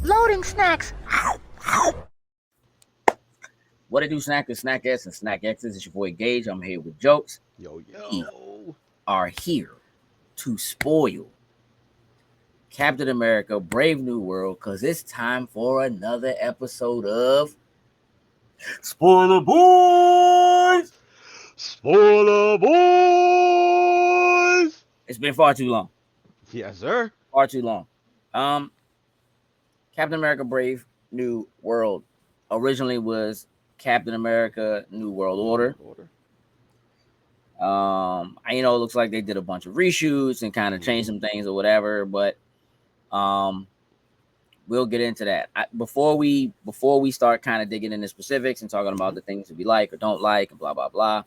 Loading snacks. What it do, Snackers, Snackers, and Snack X's? It's your boy Gage. I'm here with Jokes. Yo, We yo. are here to spoil Captain America Brave New World because it's time for another episode of Spoiler Boys. Spoiler boys. It's been far too long. Yes, sir. Far too long. Um, Captain America Brave New World originally was Captain America New World Order. It looks like they did a bunch of reshoots and kind of changed some things or whatever, but we'll get into that. Before we start kind of digging into specifics and talking about the things that we like or don't like and blah blah blah.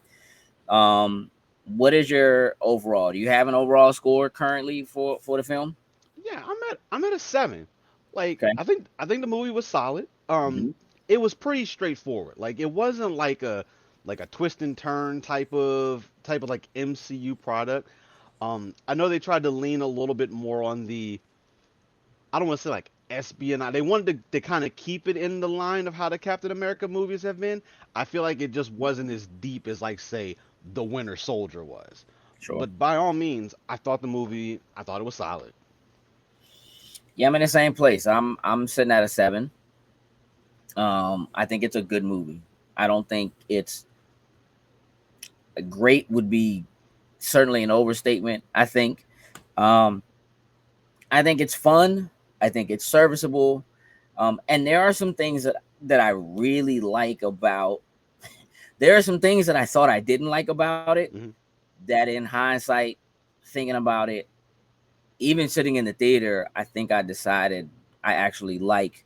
What is your overall? Do you have an overall score currently for the film? Yeah, I'm at a 7. Like Okay. I think the movie was solid. Mhm. It was pretty straightforward. Like it wasn't like a twist and turn type of like MCU product. I know they tried to lean a little bit more on the, I don't want to say like espionage. They wanted to kind of keep it in the line of how the Captain America movies have been. I feel like it just wasn't as deep as like say the Winter Soldier was. Sure. But by all means, I thought it was solid. Yeah, I'm in the same place. I'm sitting at a 7. I think it's a good movie. I don't think it's great. Would be certainly an overstatement. Um, I think it's fun. I think it's serviceable. And there are some things that I really like about. There are some things that I thought I didn't like about it. Hmm. That in hindsight, thinking about it, even sitting in the theater, I think I decided I actually like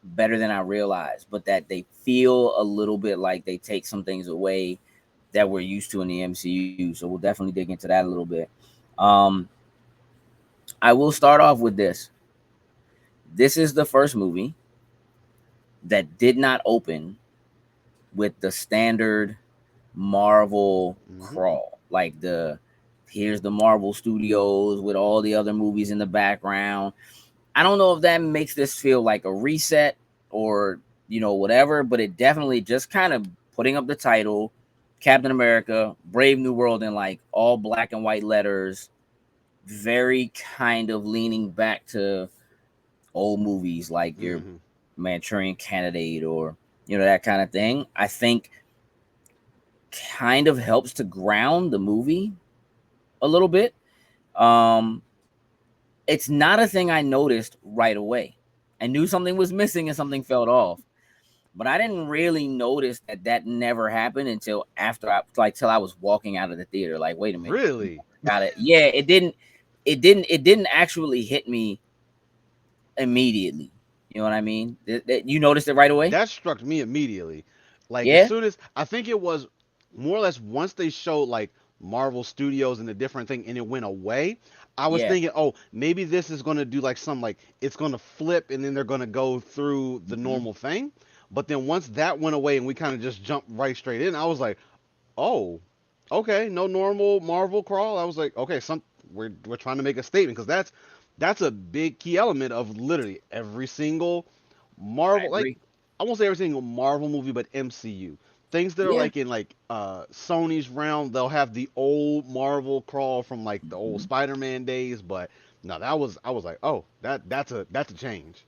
better than I realized. But that they feel a little bit like they take some things away that we're used to in the MCU. So we'll definitely dig into that a little bit. Um, I will start off with this. This is the first movie that did not open with the standard Marvel Hmm. crawl. Like here's the Marvel Studios with all the other movies in the background. I don't know if that makes this feel like a reset or, whatever, but it definitely just kind of putting up the title Captain America Brave New World in like all black and white letters, very kind of leaning back to old movies like your Hmm. Manchurian Candidate or that kind of thing. I think kind of helps to ground the movie a little bit. Um, it's not a thing I noticed right away. I knew something was missing and something felt off, but I didn't really notice that never happened until after till I was walking out of the theater. Like, wait a minute, Really? got it. Yeah, it didn't actually hit me immediately. You know what I mean? You noticed it right away? That struck me immediately. Like as Yeah, soon as I think it was more or less once they showed like Marvel Studios and the different thing and it went away, I was yeah. thinking, oh, maybe this is gonna do like some like it's gonna flip and then they're gonna go through the Hmm. normal thing. But then once that went away and we kind of just jumped right straight in, I was like, oh, okay, no normal Marvel crawl. I was like, okay, we're trying to make a statement because that's a big key element of literally every single I Marvel, like agree. I won't say every single Marvel movie, but MCU. Things that are Yeah. like in like Sony's realm, they'll have the old Marvel crawl from like the old Mhm. Spider-Man days, but no, that was I was like, oh, that's a change.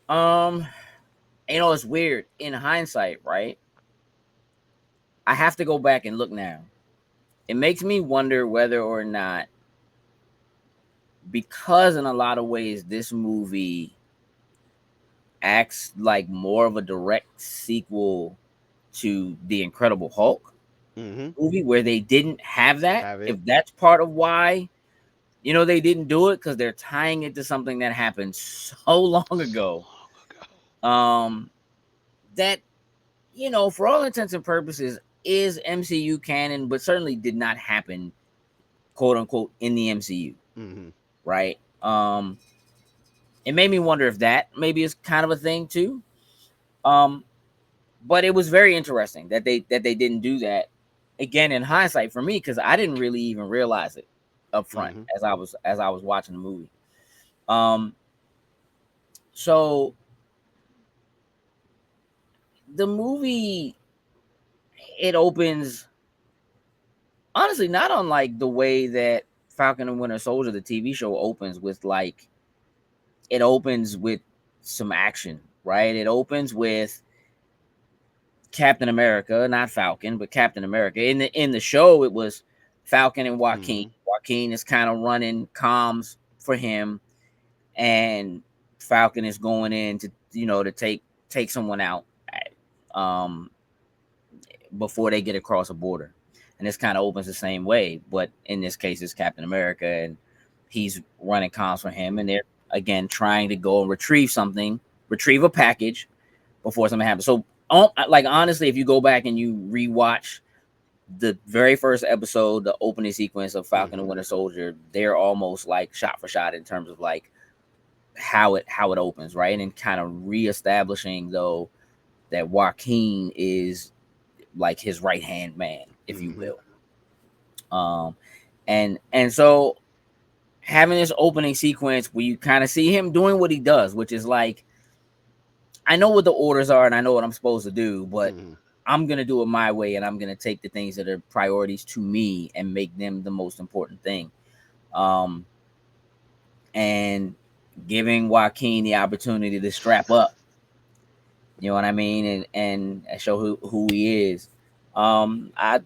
Um, it's weird in hindsight, right? I have to go back and look now. It makes me wonder whether or not, because in a lot of ways, this movie acts like more of a direct sequel to the Incredible Hulk Mm-hmm. movie, where they didn't have that. Have it. If that's part of why, they didn't do it, because they're tying it to something that happened so long So ago. long ago. Um, that for all intents and purposes, is MCU canon, but certainly did not happen, quote unquote, in the MCU, Mm-hmm. right? It made me wonder if that maybe is kind of a thing too. Um, but it was very interesting that they didn't do that again in hindsight for me, because I didn't really even realize it up front Mm-hmm. as I was watching the movie. Um, so the movie, it opens honestly not unlike the way that Falcon and Winter Soldier, the TV show, opens with like it opens with some action, right? It opens with Captain America, not Falcon, but Captain America. In the show, it was Falcon and Joaquin. Mm-hmm. Joaquin is kind of running comms for him, and Falcon is going in to to take someone out, um, before they get across a border. And this kind of opens the same way, but in this case, it's Captain America, and he's running comms for him, and they're again trying to go and retrieve a package before something happens. So, like honestly, if you go back and you rewatch the very first episode, the opening sequence of Falcon and Mm-hmm. Winter Soldier, they're almost like shot for shot in terms of like how it opens, right? And kind of reestablishing though that Joaquin is like his right hand man, if you Mm-hmm. will. Um, and so having this opening sequence where you kind of see him doing what he does, which is like, I know what the orders are and I know what I'm supposed to do, but Mm-hmm. I'm gonna do it my way, and I'm gonna take the things that are priorities to me and make them the most important thing. Um, and giving Joaquin the opportunity to strap up, you know what I mean, and show who he is. I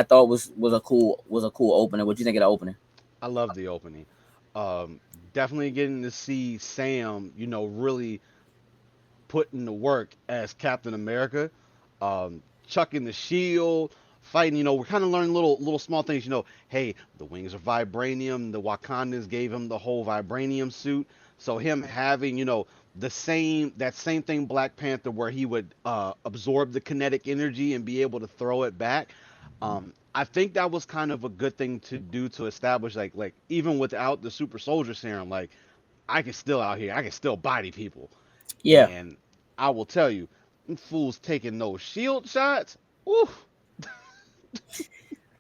thought was a cool opening. What do you think of the opening? I love the opening. Definitely getting to see Sam, really putting the work as Captain America, chucking the shield, fighting. We're kind of learning little small things. Hey, the wings are vibranium. The Wakandans gave him the whole vibranium suit. So him having that same thing Black Panther where he would absorb the kinetic energy and be able to throw it back. I think that was kind of a good thing to do to establish like even without the super soldier serum, like I can still out here, I can still body people. Yeah. And I will tell you, them fools taking those shield shots. Ooh.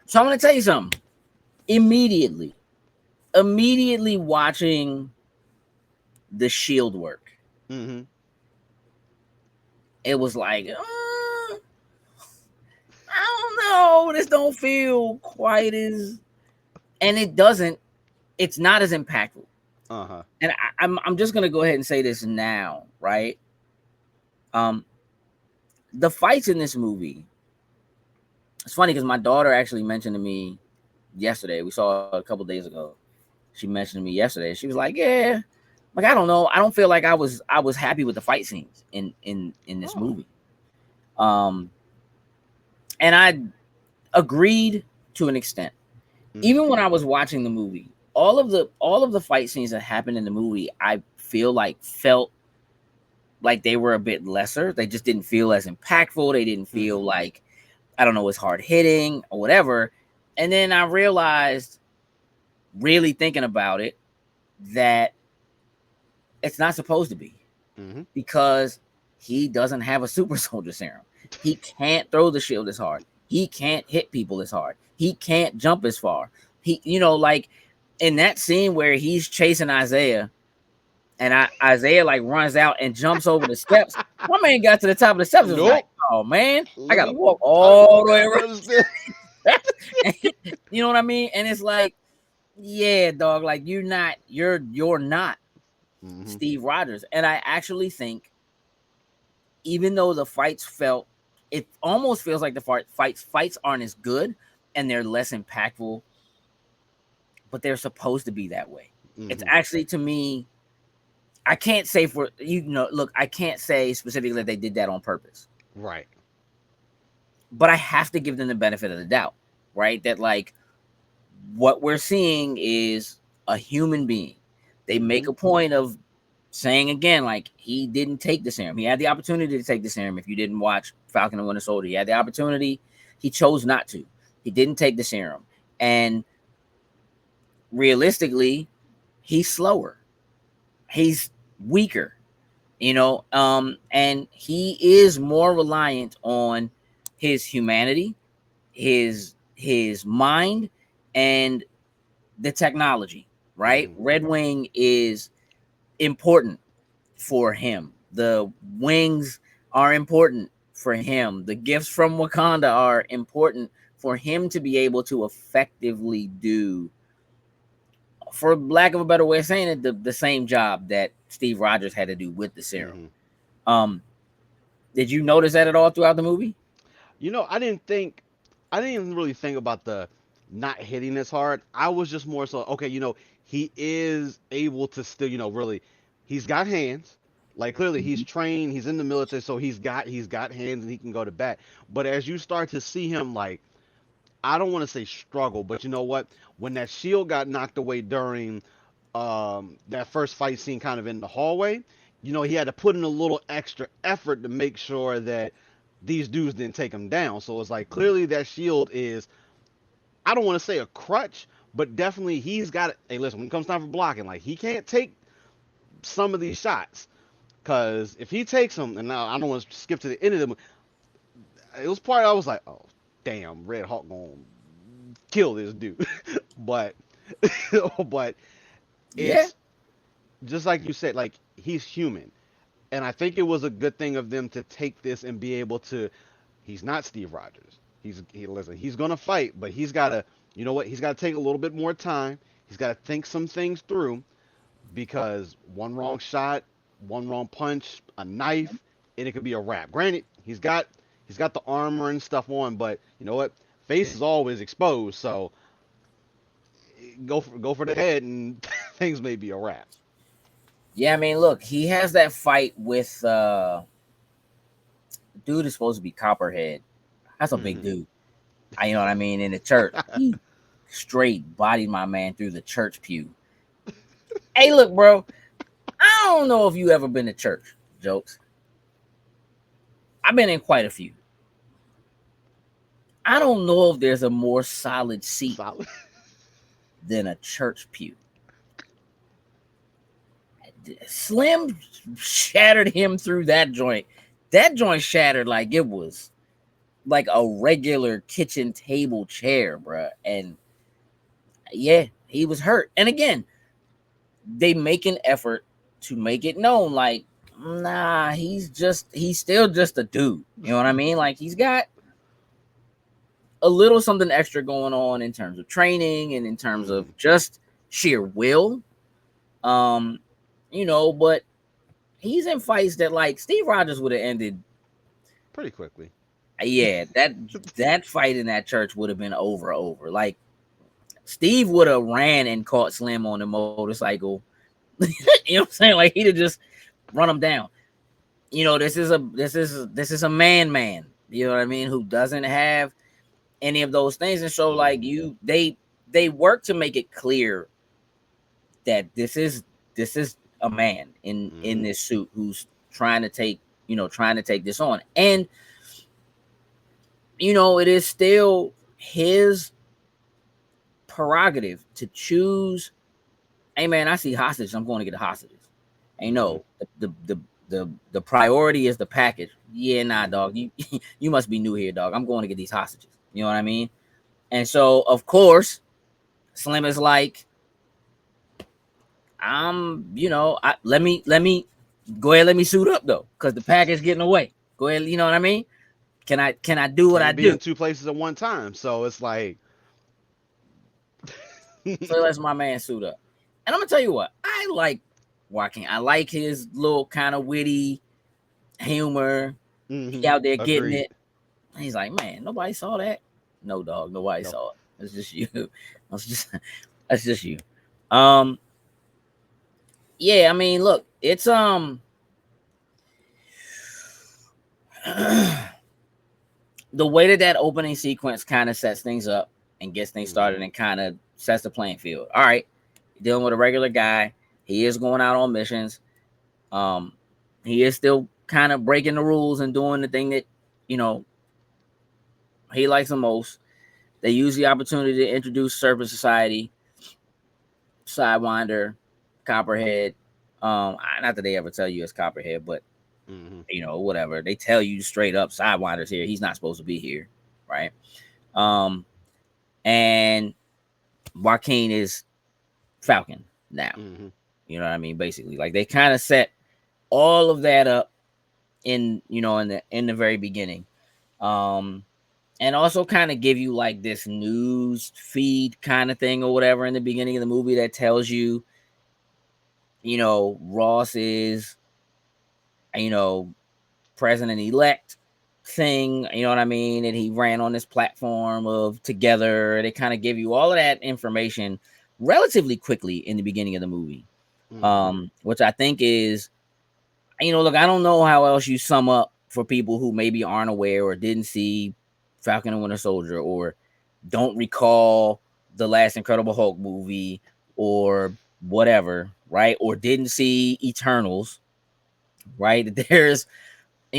So I'm gonna tell you something. Immediately watching the shield work, Mm-hmm. it was like, I don't know. This don't feel quite as, and it doesn't. It's not as impactful. Uh-huh. And I'm just gonna go ahead and say this now, right? Um, the fights in this movie. It's funny because my daughter actually mentioned to me yesterday. We saw it a couple days ago. She mentioned to me yesterday. She was like, "Yeah, like I don't know. I don't feel like I was happy with the fight scenes in this Oh. movie." Um, and I agreed to an extent. Mm-hmm. Even when I was watching the movie, all of the fight scenes that happened in the movie, I felt like they were a bit lesser. They just didn't feel as impactful. They didn't Mm-hmm. feel like, I don't know, as hard hitting or whatever. And then I realized, really thinking about it, that it's not supposed to be, Mm-hmm. because he doesn't have a super soldier serum. He can't throw the shield as hard. He can't hit people as hard. He can't jump as far. Like in that scene where he's chasing Isaiah, and Isaiah like runs out and jumps over the steps. My man got to the top of the steps. It was like, Nope. oh man, I Let gotta me. walk I all the way got around. to understand. You know what I mean? And it's like, yeah, dog, like you're not Mm-hmm. Steve Rogers. And I actually think, even though the fights felt, it almost feels like the fights aren't as good and they're less impactful, but they're supposed to be that way. It's Mm-hmm. actually, to me, I can't say look, I can't say specifically that they did that on purpose, Right. but I have to give them the benefit of the doubt, right? That like what we're seeing is a human being. They Mm-hmm. make a point of saying again, like, he didn't take the serum. He had the opportunity to take the serum. If you didn't watch Falcon and Winter Soldier, he had the opportunity. He chose not to. He didn't take the serum. And realistically, he's slower. He's weaker, and he is more reliant on his humanity, his mind, and the technology, right? Mm-hmm. Red Wing is important for him. The wings are important for him. The gifts from Wakanda are important for him to be able to effectively do, for lack of a better way of saying it, the same job that Steve Rogers had to do with the serum. Hmm. Um, did you notice that at all throughout the movie? You know, I didn't even really think about the not hitting as hard. I was just more so, okay, he is able to still, really, he's got hands. Like clearly he's Mhm. trained, he's in the military, so he's got hands and he can go to bat. But as you start to see him, like, I don't want to say struggle, but you know what? When that shield got knocked away during that first fight scene kind of in the hallway, he had to put in a little extra effort to make sure that these dudes didn't take him down. So it's like clearly that shield is, I don't want to say a crutch, but definitely he's got it. Hey, listen, when it comes time for blocking, like he can't take some of these shots. Because if he takes them, and now I don't want to skip to the end of them, it was part I was like, oh, damn, Red Hawk gonna kill this dude. but but Yeah. it's just like you said, like he's human. And I think it was a good thing of them to take this and be able to. He's not Steve Rogers. Listen. He's gonna fight, but he's gotta. You know what? He's gotta take a little bit more time. He's gotta think some things through because one wrong shot, one wrong punch, a knife, and it could be a wrap. Granted, he's got the armor and stuff on, but you know what? Face is always exposed, so go for the head, and things may be a wrap. Yeah, I mean, look, he has that fight with dude is supposed to be Copperhead. That's a big Hmm. dude. You know what I mean? In the church, he straight bodied my man through the church pew. Hey, look, bro. I don't know if you ever been to church. Jokes. I've been in quite a few. I don't know if there's a more solid seat Solid. than a church pew. Slim shattered him through that joint. That joint shattered like it was like a regular kitchen table chair, bruh. And yeah, he was hurt. And again, they make an effort to make it known, like, nah, he's still just a dude. You know what I mean? Like he's got a little something extra going on in terms of training and in terms of Hmm. just sheer will. Um, but he's in fights that like Steve Rogers would have ended. Pretty quickly. Yeah, that fight in that church would have been over. Like Steve would have ran and caught Slim on the motorcycle. You know what I'm saying? Like he'd have just run him down. This is a man. You know what I mean? Who doesn't have any of those things, and so like Hmm. they work to make it clear that this is a man in Hmm. this suit who's trying to take this on, and it is still his prerogative to choose. Hey man, I see hostages. I'm going to get the hostages. Hey, Hmm. no, the priority is the package. Yeah, nah, Hmm. dog. You you must be new here, dog. I'm going to get these hostages. You know what I mean? And so of course, Slim is like, let me go ahead, let me suit up though, because the package getting away. Go ahead, you know what I mean? Can I do what I Can't be do? in two places at one time. So it's like, So let's my man suit up. And I'm gonna tell you what, I like Joaquin. I like his little kind of witty humor. He hmm, out there getting agreed. it. He's like, man, nobody saw that. No, dog, nobody No. saw it. It's just you. That's just that's just you. Um, yeah, I mean, look, it's the way that opening sequence kind of sets things up and gets things Hmm. started and kind of sets the playing field. All right, dealing with a regular guy. He is going out on missions. Um, he is still kind of breaking the rules and doing the thing that you know he likes the most. They use the opportunity to introduce Serpent Society, Sidewinder, Copperhead. Not that they ever tell you it's Copperhead, but Hmm. whatever. They tell you straight up, Sidewinder's here. He's not supposed to be here, right? Um, and Joaquin is Falcon now. Hmm. You know what I mean? Basically, like they kind of set all of that up in in the very beginning. Um and also kind of give you like this news feed kind of thing or whatever in the beginning of the movie that tells you, Ross is, you know, president elect thing, you know what I mean? And he ran on this platform of Together. They kind of give you all of that information relatively quickly in the beginning of the movie. Mm-hmm. Which I think is, look, I don't know how else you sum up for people who maybe aren't aware or didn't see Falcon and Winter Soldier or don't recall the last Incredible Hulk movie or whatever, right? Or didn't see Eternals, right? There's,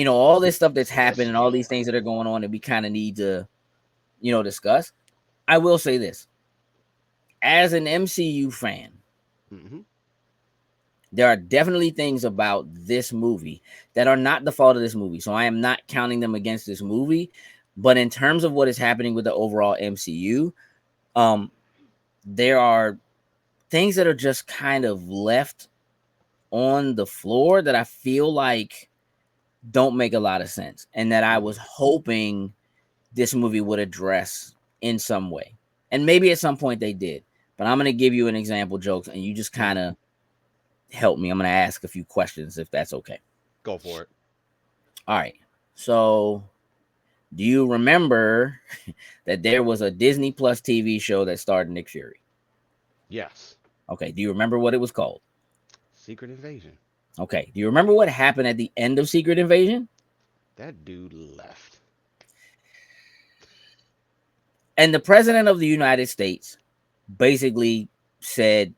all this stuff that's Yes, happened and all these Lord. things that are going on that we kind of need to, discuss. I will say this as an MCU fan, Mm-hmm. there are definitely things about this movie that are not the fault of this movie. So I am not counting them against this movie. But in terms of what is happening with the overall MCU, um, there are things that are just kind of left on the floor that I feel like don't make a lot of sense and that I was Mm-hmm. hoping this movie would address in some way. And maybe at some point they did. But I'm going to give you an example, Jokes, and you just kind Mm-hmm. of help me. I'm going to ask a few questions if that's okay. Go for it. All right. So, do you remember that there was a Disney Plus TV show that starred Nick Fury? Yes. Okay. Do you remember what it was called? Secret Invasion. Okay. Do you remember what happened at the end of Secret Invasion? That dude left. And the president of the United States basically said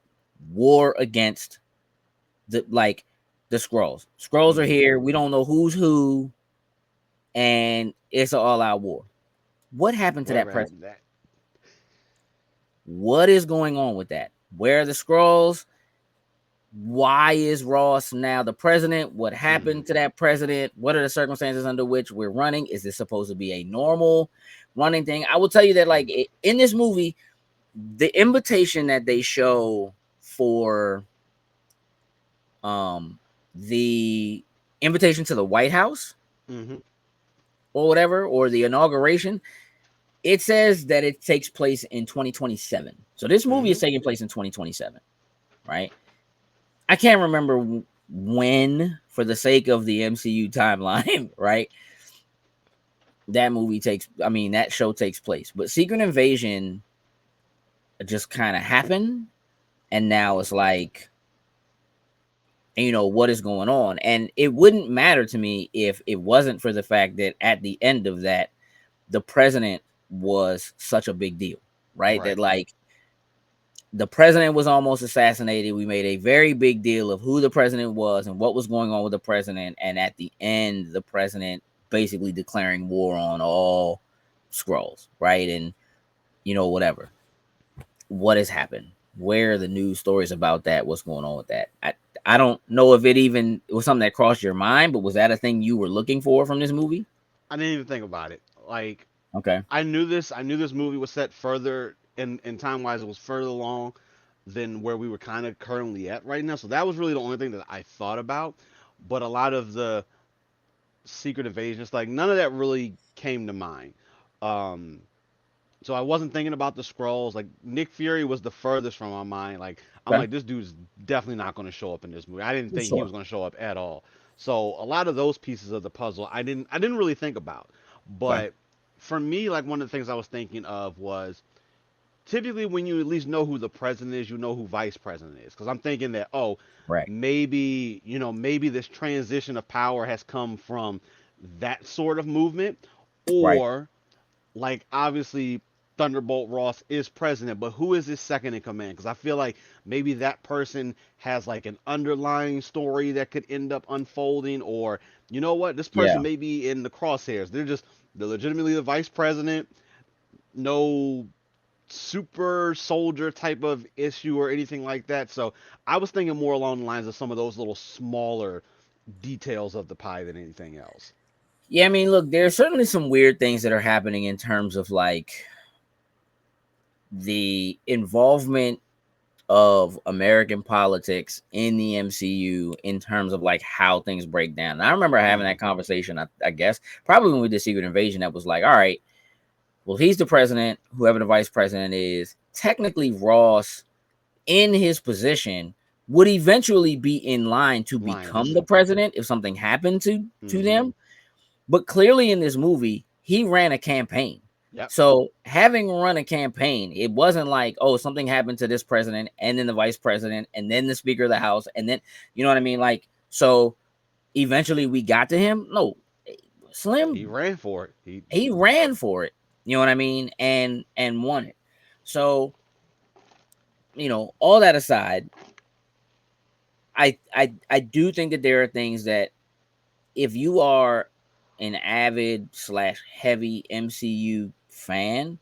war against the Skrulls. Skrulls are Mm-hmm. here. We don't know who's who, and it's an all-out war. What happened to that Whatever president? happened to that? What is going on with that? Where are the Skrulls? Why is Ross now the president? What Mm-hmm. happened to that president? What are the circumstances under which we're running? Is this supposed to be a normal running thing? I will tell you that, like, in this movie, the invitation that they show for um the invitation to the White House Mm-hmm. or whatever, or the inauguration, it says that it takes place in 2027. So this movie Mm-hmm. is taking place in 2027, right? I can't remember when, for the sake of the MCU timeline, right? That show takes place. But Secret Invasion just kind of happened. And now it's like, what is going on? And it wouldn't matter to me if it wasn't for the fact that at the end of that, the president was such a big deal, right? That Right. like the president was almost assassinated. We made a very big deal of who the president was and what was going on with the president. And at the end, the president basically declaring war on all Skrulls, right? And whatever. What has happened? Where are the news stories about that? What's going on with that? I don't know if it was something that crossed your mind, but was that a thing you were looking for from this movie? I didn't even think about it. Like Okay. I knew this. I knew this movie was set further in time wise. It was further along than where we were kind of currently at right now. So that was really the only thing that I thought about. But a lot of the Secret Invasions, like none of that really came to mind. Um, so I wasn't thinking about the scrolls. Like Nick Fury was the furthest from my mind. Like I'm Okay. like, this dude's definitely not going to show up in this movie. I didn't think he Sure. was going to show up at all. So a lot of those pieces of the puzzle, I didn't really think about. Okay. But for me, like one of the things I was thinking of was typically when you at least know who the president is, you know who vice president is. Because I'm thinking that, oh, Right. maybe this transition of power has come from that sort of movement, Right. or like obviously Thunderbolt Ross is president, but who is his second in command? Because I feel like maybe that person has like an underlying story that could end up unfolding, or you know what, this person Yeah. may be in the crosshairs. They're legitimately the vice president, no super soldier type of issue or anything like that. So I was thinking more along the lines of some of those little smaller details of the pie than anything else. Yeah, I mean, look, there's certainly some weird things that are happening in terms of like the involvement of American politics in the MCU in terms of like how things break down. And I remember having Mm-hmm. that conversation, I guess, probably when we did Secret Invasion, that was like, all right, well, he's the president, whoever the vice president is. Technically, Ross, in his position, would eventually be in line to become Lines. the president if something happened to Mm-hmm. them. But clearly in this movie, he ran a campaign. Yep. So having run a campaign, it wasn't like, oh, something happened to this president and then the vice president and then the speaker of the house and then, you know what I mean? Like, so eventually we got to him. No, He Slim, ran for it. he ran for it. You know what I mean? And won it. So, all that aside, I do think that there are things that if you are an avid slash heavy MCU fan,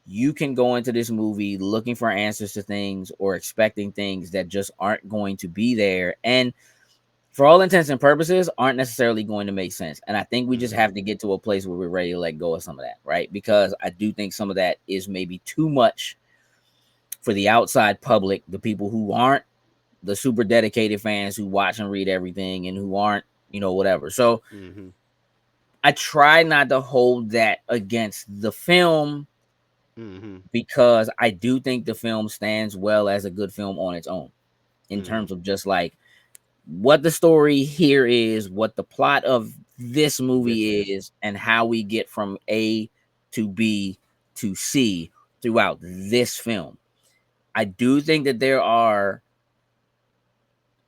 you can go into this movie looking for answers to things or expecting things that just aren't going to be there. And for all intents and purposes, aren't necessarily going to make sense. And I think we just Mm-hmm. have to get to a place where we're ready to let go of some of that, right? Because I do think some of that is maybe too much for the outside public, the people who aren't the super dedicated fans who watch and read everything and who aren't, whatever. So Mm-hmm. I try not to hold that against the film Mm-hmm. because I do think the film stands well as a good film on its own in Mm-hmm. terms of just like what the story here is, what the plot of this This movie is. is, and how we get from A to B to C throughout this film. I do think that there are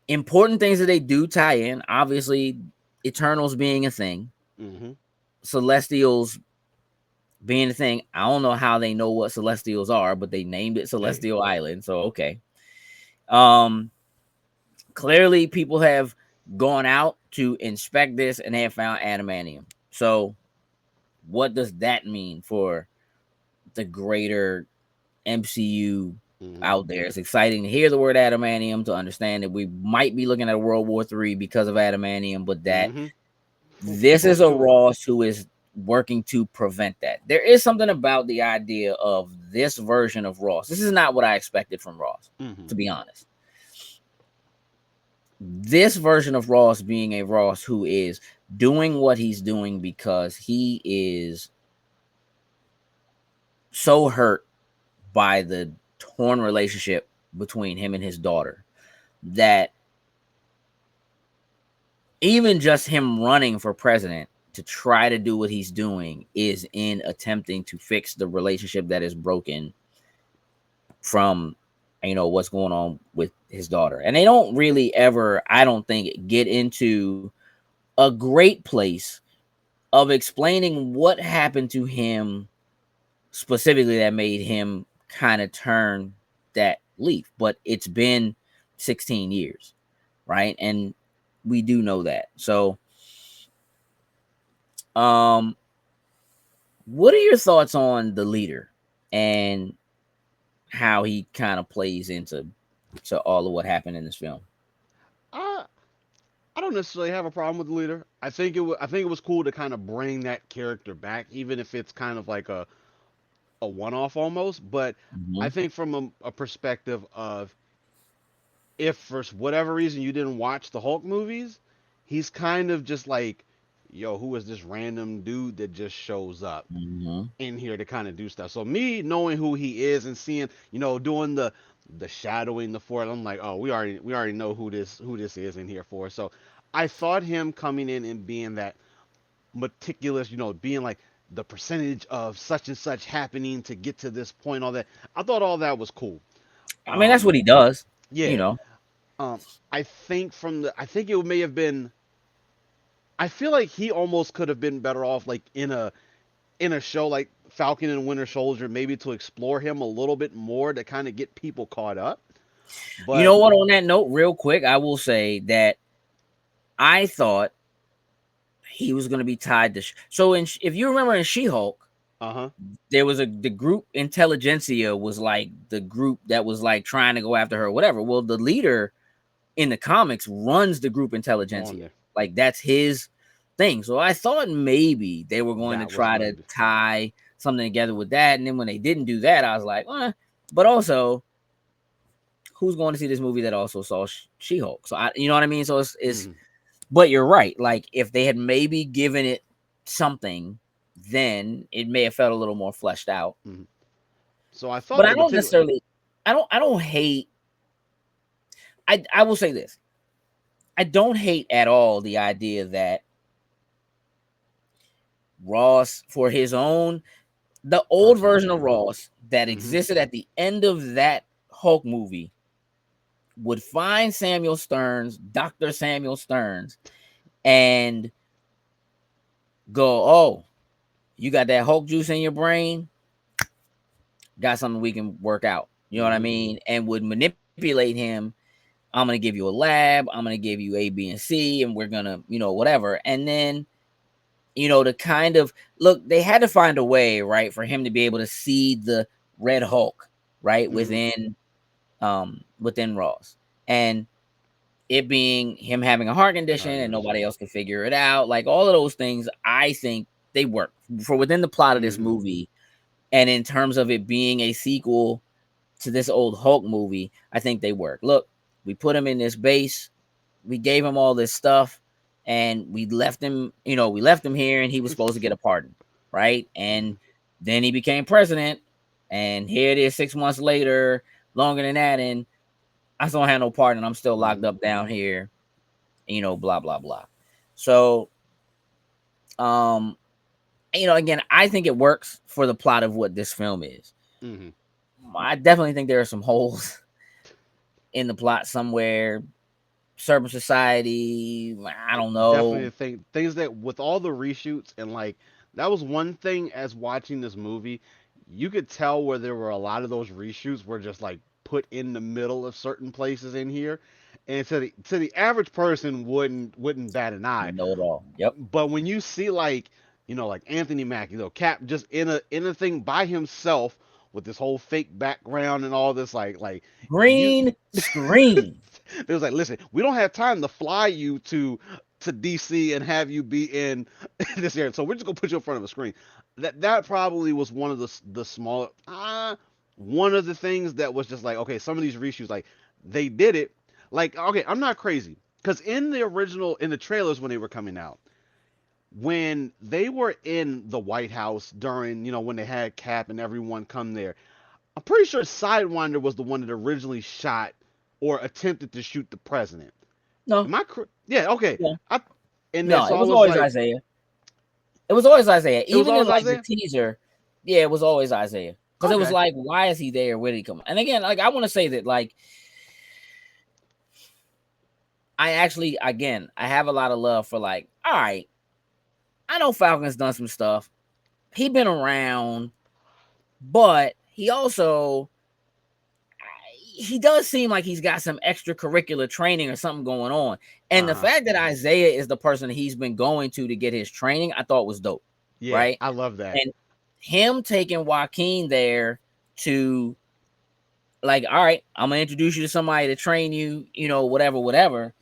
important things that they do tie in. Obviously, Eternals being a thing, Mm-hmm. Celestials being a thing. I don't know how they know what Celestials are, but they named it Hey. Celestial Island. So okay. Um, Clearly people have gone out to inspect this and they have found adamantium. So what does that mean for the greater MCU Mm-hmm. out there? It's exciting to hear the word adamantium, to understand that we might be looking at a World War III because of adamantium, but that Mm-hmm. this For is a sure. Ross who is working to prevent that. There is something about the idea of this version of Ross. This is not what I expected from Ross, Mm-hmm. to be honest. This version of Ross being a Ross who is doing what he's doing because he is so hurt by the torn relationship between him and his daughter that even just him running for president to try to do what he's doing is in attempting to fix the relationship that is broken from what's going on with his daughter. And they don't really ever, I don't think, get into a great place of explaining what happened to him specifically that made him kind of turn that leaf. But it's been 16 years, right? And we do know that. So um what are your thoughts on the leader and how he kind of plays into all of what happened in this film? I I don't necessarily have a problem with the leader. I think it was cool to kind of bring that character back, even if it's kind of like a one off almost. But I Mm-hmm. think from a perspective of if for whatever reason you didn't watch the Hulk movies, he's kind of just like, yo, who is this random dude that just shows up Mm-hmm. in here to kind of do stuff? So me knowing who he is and seeing, doing the shadowing the fort, I'm like, oh, we already know who this is in here for. So I thought him coming in and being that meticulous, being like the percentage of such and such happening to get to this point, all that. I thought all that was cool. I mean, that's Um, what he does, you yeah. know. Um, I think it may have been. I feel like he almost could have been better off like in a show like Falcon and Winter Soldier, maybe to explore him a little bit more to kind of get people caught up. You But know what? On that note, real quick, I will say that I thought he was going to be tied to. So, if you remember in She-Hulk, uh huh, there was the group Intelligentsia was like the group that was like trying to go after her, whatever. Well, the leader in the comics runs the group on Intelligentsia. there, Like that's his thing. So I thought maybe they were going to that was try going to to be. tie something together with that. And then when they didn't do that, I was like, but also, who's going to see this movie that also saw She-Hulk? So you know what I mean. So it's Hmm. but you're right. Like if they had maybe given it something, then it may have felt a little more fleshed out. Hmm. So I thought But the I don't particular. necessarily. I don't hate. I will say this. I don't hate at all the idea that Ross, for his own, the old Personal version of gain. Ross that Hmm. existed at the end of that Hulk movie would find Samuel Stearns, Dr. Samuel Stearns, and go, oh, you got that Hulk juice in your brain? Got something we can work out. You know what I Hmm. mean? And would manipulate him. I'm going to give you a lab. I'm going to give you A, B, and C, and we're going to, whatever. And then, to kind of look, they had to find a way, right, for him to be able to see the Red Hulk, right, Hmm. within Ross. And it being him having a heart condition and nobody else could figure it out, like all of those things, I think they work for within the plot of this Hmm. movie. And in terms of it being a sequel to this old Hulk movie, I think they work. Look, we put him in this base, we gave him all this stuff, and we left him here, and he was supposed to get a pardon, right? And then he became president, and here it is 6 months later, longer than that, and I still don't have no pardon. I'm still locked Hmm. up down here, blah blah blah. So, um, again, I think it works for the plot of what this film is. Hmm. I definitely think there are some holes in the plot somewhere. Serpent Society, I don't Definitely know. a thing. Things that with all the reshoots and like that was one thing as watching this movie, you could tell where there were a lot of those reshoots were just like put in the middle of certain places in here, and to the average person wouldn't bat an eye. Know it all. Yep. But when you see like like Anthony Mackie, Cap just in a thing by himself with this whole fake background and all this like you Green screen. They was like, listen, we don't have time to fly you to DC and have you be in this area, so we're just gonna put you in front of a screen. That probably was one of the smaller one of the things that was just like, okay, some of these reshoots like they did it like okay, I'm not crazy because in the original in the trailers when they were coming out when they were in the White House during when they had Cap and everyone come there. I'm pretty sure Sidewinder was the one that originally shot or attempted to shoot the president. No, Am I correct? Yeah, okay. no, I and then no. so It I was was always like, Isaiah. It was always Isaiah. it was Even in always like the Isaiah. teaser, yeah, it was always Isaiah. Because it was Okay. like, why is he there? Where did he come? And again, like I want to say that, like, I actually, again, I have a lot of love for like, all right, I know Falcon's done some stuff. He been around, but he does seem like he's got some extracurricular training or something going on. And Uh the huh. fact that Isaiah is the person that he's been going to get his training, I thought was dope, Yeah, right? I love that. And him taking Joaquin there to like, all right, I'm gonna introduce you to somebody to train you, whatever.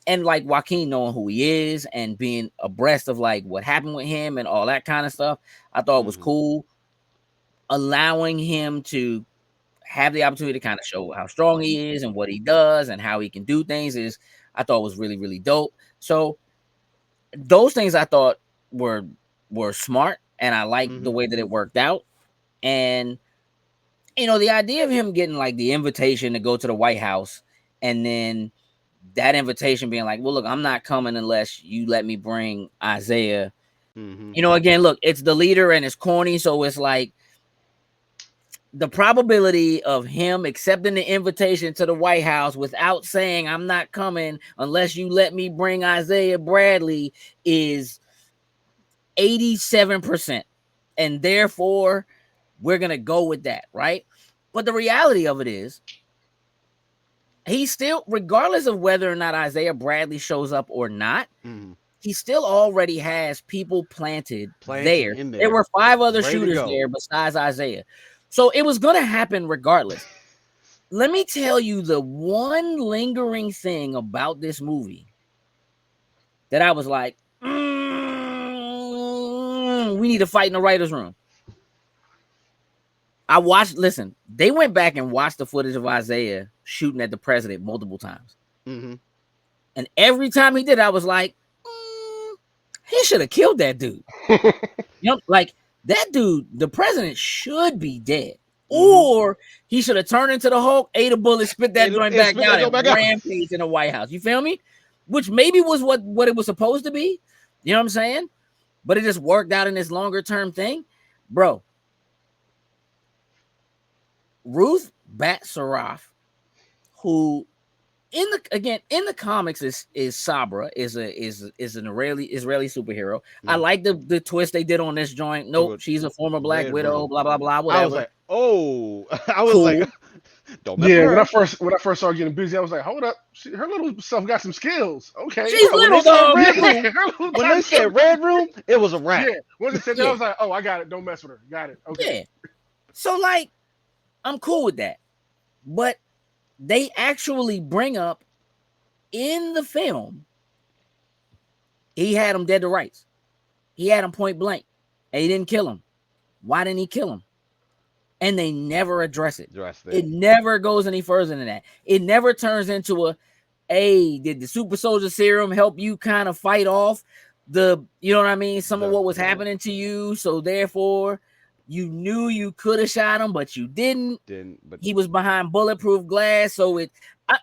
And like Joaquin knowing who he is and being abreast of like what happened with him and all that kind of stuff, I thought was Hmm. cool. Allowing him to have the opportunity to kind of show how strong he is and what he does and how he can do things is I thought was really, really dope. So those things I thought were were smart and I liked the Hmm. way that it worked out. And the idea of him getting like the invitation to go to the White House and then that invitation being like, well, look, I'm not coming unless you let me bring Isaiah. Hmm. Again, look, it's the leader and it's corny. So it's like the probability of him accepting the invitation to the White House without saying, I'm not coming unless you let me bring Isaiah Bradley is 87%. And therefore, we're going to go with that, right? But the reality of it is, he still, regardless of whether or not Isaiah Bradley shows up or not, Hmm. he still already has people planted Planted there. in There there, were 5 other ready to shooters go. there besides Isaiah. So it was going to happen regardless. Let me tell you the one lingering thing about this movie that I was like, we need to fight in the writer's room. I watched. Listen, they went back and watched the footage of Isaiah shooting at the president multiple times, Mm-hmm. and every time he did, I was like, he should have killed that dude. You know, like that dude, the president should be dead. Mm-hmm. Or he should have turned into the Hulk, ate a bullet, spit that joint And back spit that out, joke and back out. rampage in the White House. You feel me? Which maybe was what it was supposed to be. You know what I'm saying? But it just worked out in this longer term thing. Bro, Ruth Bat Saraf, who in the comics is Sabra, is an Israeli superhero. I Mm-hmm. like the twist they did on this joint. Nope, she's a former Black Red Widow, Room. blah blah blah, I was whatever. like, oh, I was like, Cool. don't mess with Yeah, her. when I first started getting busy, I was like, hold up, her little self got some skills. Okay, She's When they little said dog. Red yeah, Room, her little when they tiny self. said Red Room, it was a wrap. Yeah, once it said that, I Yeah, was like, oh, I got it. Don't mess with her. Got it. Okay. yeah. So like, I'm cool with that. But they actually bring up in the film, he had him dead to rights. He had him point blank, and he didn't kill him. Why didn't he kill him? And they never address it. It never goes any further than that. It never turns into hey, did the super soldier serum help you kind of fight off you know what I mean? Some of what was happening to you. So therefore, you knew you could have shot him, but you didn't. But He was behind bulletproof glass. So and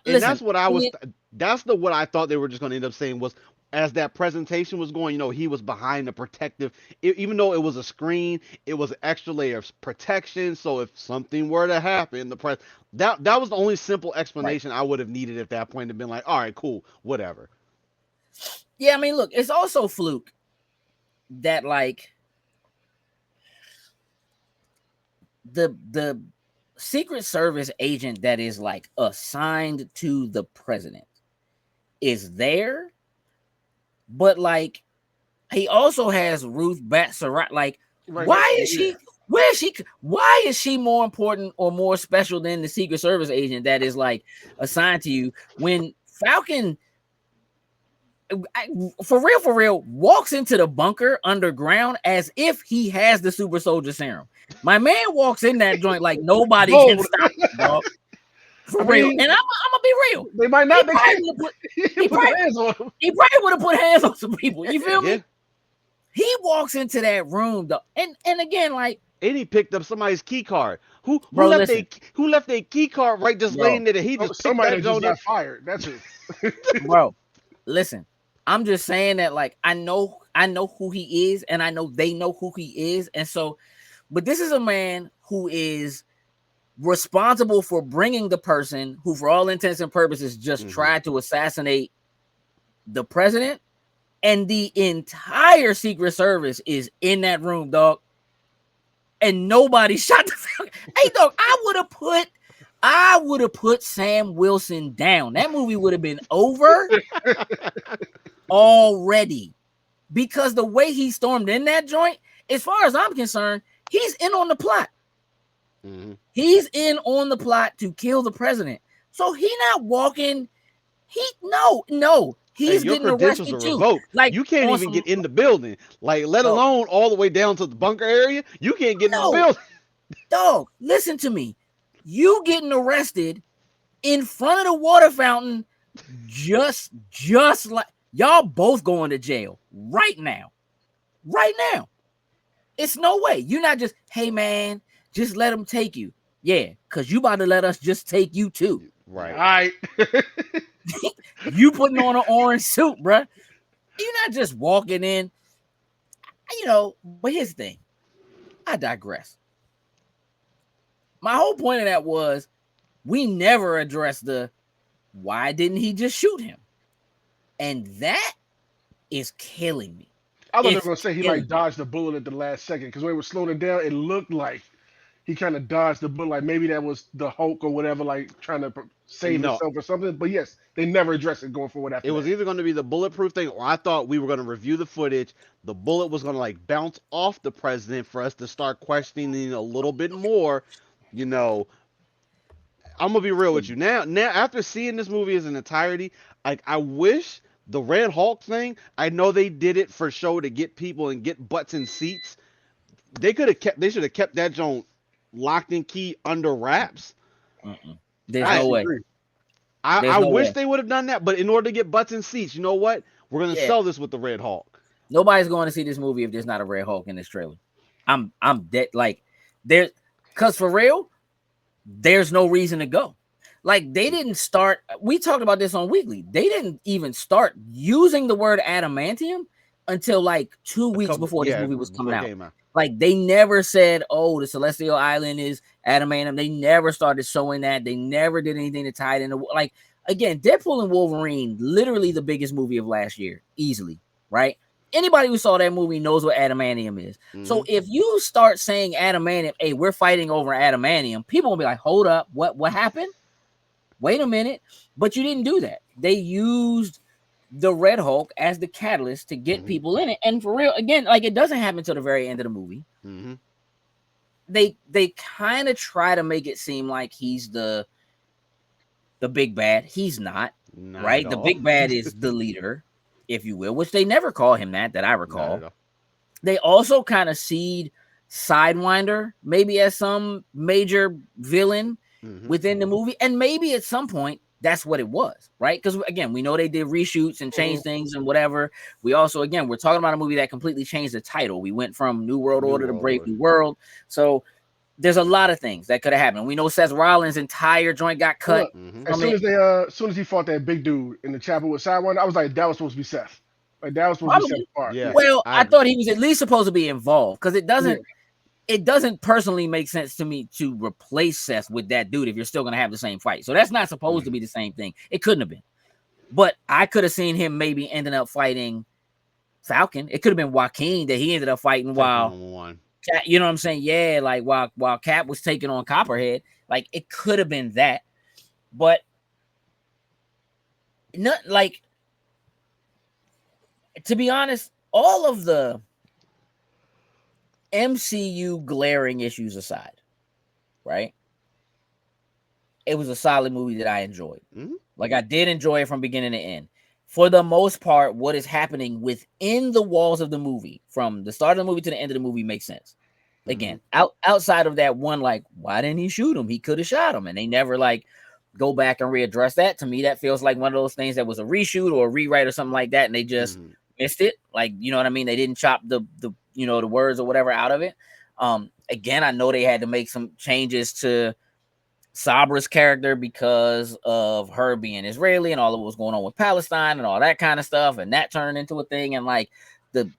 listen, that's what I was. That's what I thought they were just going to end up saying was, as that presentation was going, he was behind the protective. Even though it was a screen, it was an extra layer of protection. So if something were to happen, that was the only simple explanation I would have needed at that point. To been like, all right, cool, whatever. Yeah, I mean, look, it's also fluke that like the Secret Service agent that is like assigned to the president is there, but like he also has Ruth Bat-Sarat. Like, Right. why is she? Where is she? Why is she more important or more special than the Secret Service agent that is like assigned to you when Falcon? For real, walks into the bunker underground as if he has the super soldier serum. My man walks in that joint like nobody can stop him, dog. For real. And I'm gonna be real. They might not. He probably would have put hands on some people. You feel me? He walks into that room though, and again, like, and he picked up somebody's key card. Who left their key card right just laying there? That he just somebody just got fired. That's it, bro. Listen, I'm just saying that, like, I know who he is, and I know they know who he is, and so, but this is a man who is responsible for bringing the person who, for all intents and purposes, just tried to assassinate the president, and the entire Secret Service is in that room, dog, and nobody shot the fuck. Hey, dog, I would have put Sam Wilson down. That movie would have been over already, because the way he stormed in that joint, as far as I'm concerned, he's in on the plot. He's in on the plot to kill the president. So he not walking. He's getting arrested too. Revoked. Like, you can't even get in the building. Like, let alone all the way down to the bunker area. You can't get in the building. Dog, listen to me. You getting arrested in front of the water fountain, just like y'all both going to jail right now. Right now. It's no way. You're not just, hey man, just let them take you. Yeah, because you about to let us just take you too. Right. All right. You putting on an orange suit, bruh. You're not just walking in. But here's the thing. I digress. My whole point of that was we never addressed why didn't he just shoot him? And that is killing me. I thought they were going to say he like dodged the bullet at the last second, because when it was slowing it down, it looked like he kind of dodged the bullet. Like maybe that was the Hulk or whatever, like trying to save himself or something. But yes, they never addressed it going forward after that. It was either going to be the bulletproof thing, or I thought we were going to review the footage. The bullet was going to like bounce off the president for us to start questioning a little bit more. I'm going to be real with you. Now after seeing this movie as an entirety, I wish the Red Hulk thing, I know they did it for show to get people and get butts in seats. They should have kept that joint locked and key under wraps. There's I no actually way. agree. There's I no wish way. they would have done that, but in order to get butts and seats, you know what? We're gonna Yeah. sell this with the Red Hulk. Nobody's going to see this movie if there's not a Red Hulk in this trailer. I'm dead. Like there, because for real, there's no reason to go. Like they didn't start. We talked about this on Weekly. They didn't even start using the word adamantium until like 2 weeks before this movie was coming out. Like they never said, "Oh, the Celestial Island is adamantium." They never started showing that. They never did anything to tie it into. Like again, Deadpool and Wolverine, literally the biggest movie of last year, easily. Right? Anybody who saw that movie knows what adamantium is. Mm-hmm. So if you start saying adamantium, hey, we're fighting over adamantium, people will be like, hold up, what happened? Wait a minute. But you didn't do that. They used the Red Hulk as the catalyst to get people in it. And for real, again, like it doesn't happen till the very end of the movie. They kind of try to make it seem like he's the big bad. He's not right? The big bad is the leader, if you will, which they never call him that I recall. They also kind of seed Sidewinder maybe as some major villain within the movie. And maybe at some point that's what it was, right? Because again, we know they did reshoots and changed things and whatever. We also, again, we're talking about a movie that completely changed the title. We went from New World Order to Brave New World. So there's a lot of things that could have happened. We know Seth Rollins' entire joint got cut. As soon as he fought that big dude in the chapel with Sidewinder, I was like, that was supposed to be Seth. Like that was supposed to be Seth's part. Yeah. Well, I thought he was at least supposed to be involved because it doesn't personally make sense to me to replace Seth with that dude if you're still gonna have the same fight. So that's not supposed to be the same thing. It couldn't have been. But I could have seen him maybe ending up fighting Falcon. It could have been Joaquin that he ended up fighting while you know what I'm saying? Yeah, like while Cap was taking on Copperhead. Like it could have been that. But not like, to be honest, all of the MCU glaring issues aside, right? It was a solid movie that I enjoyed. Like I did enjoy it from beginning to end. For the most part, what is happening within the walls of the movie, from the start of the movie to the end of the movie, makes sense. Again, outside of that one, like, why didn't he shoot him? He could have shot him, and they never like go back and readdress that. To me, that feels like one of those things that was a reshoot or a rewrite or something like that, and they just missed it. Like, you know what I mean? They didn't chop the the words or whatever out of it. Again, I know they had to make some changes to Sabra's character because of her being Israeli and all of what was going on with Palestine and all that kind of stuff, and that turned into a thing. And like the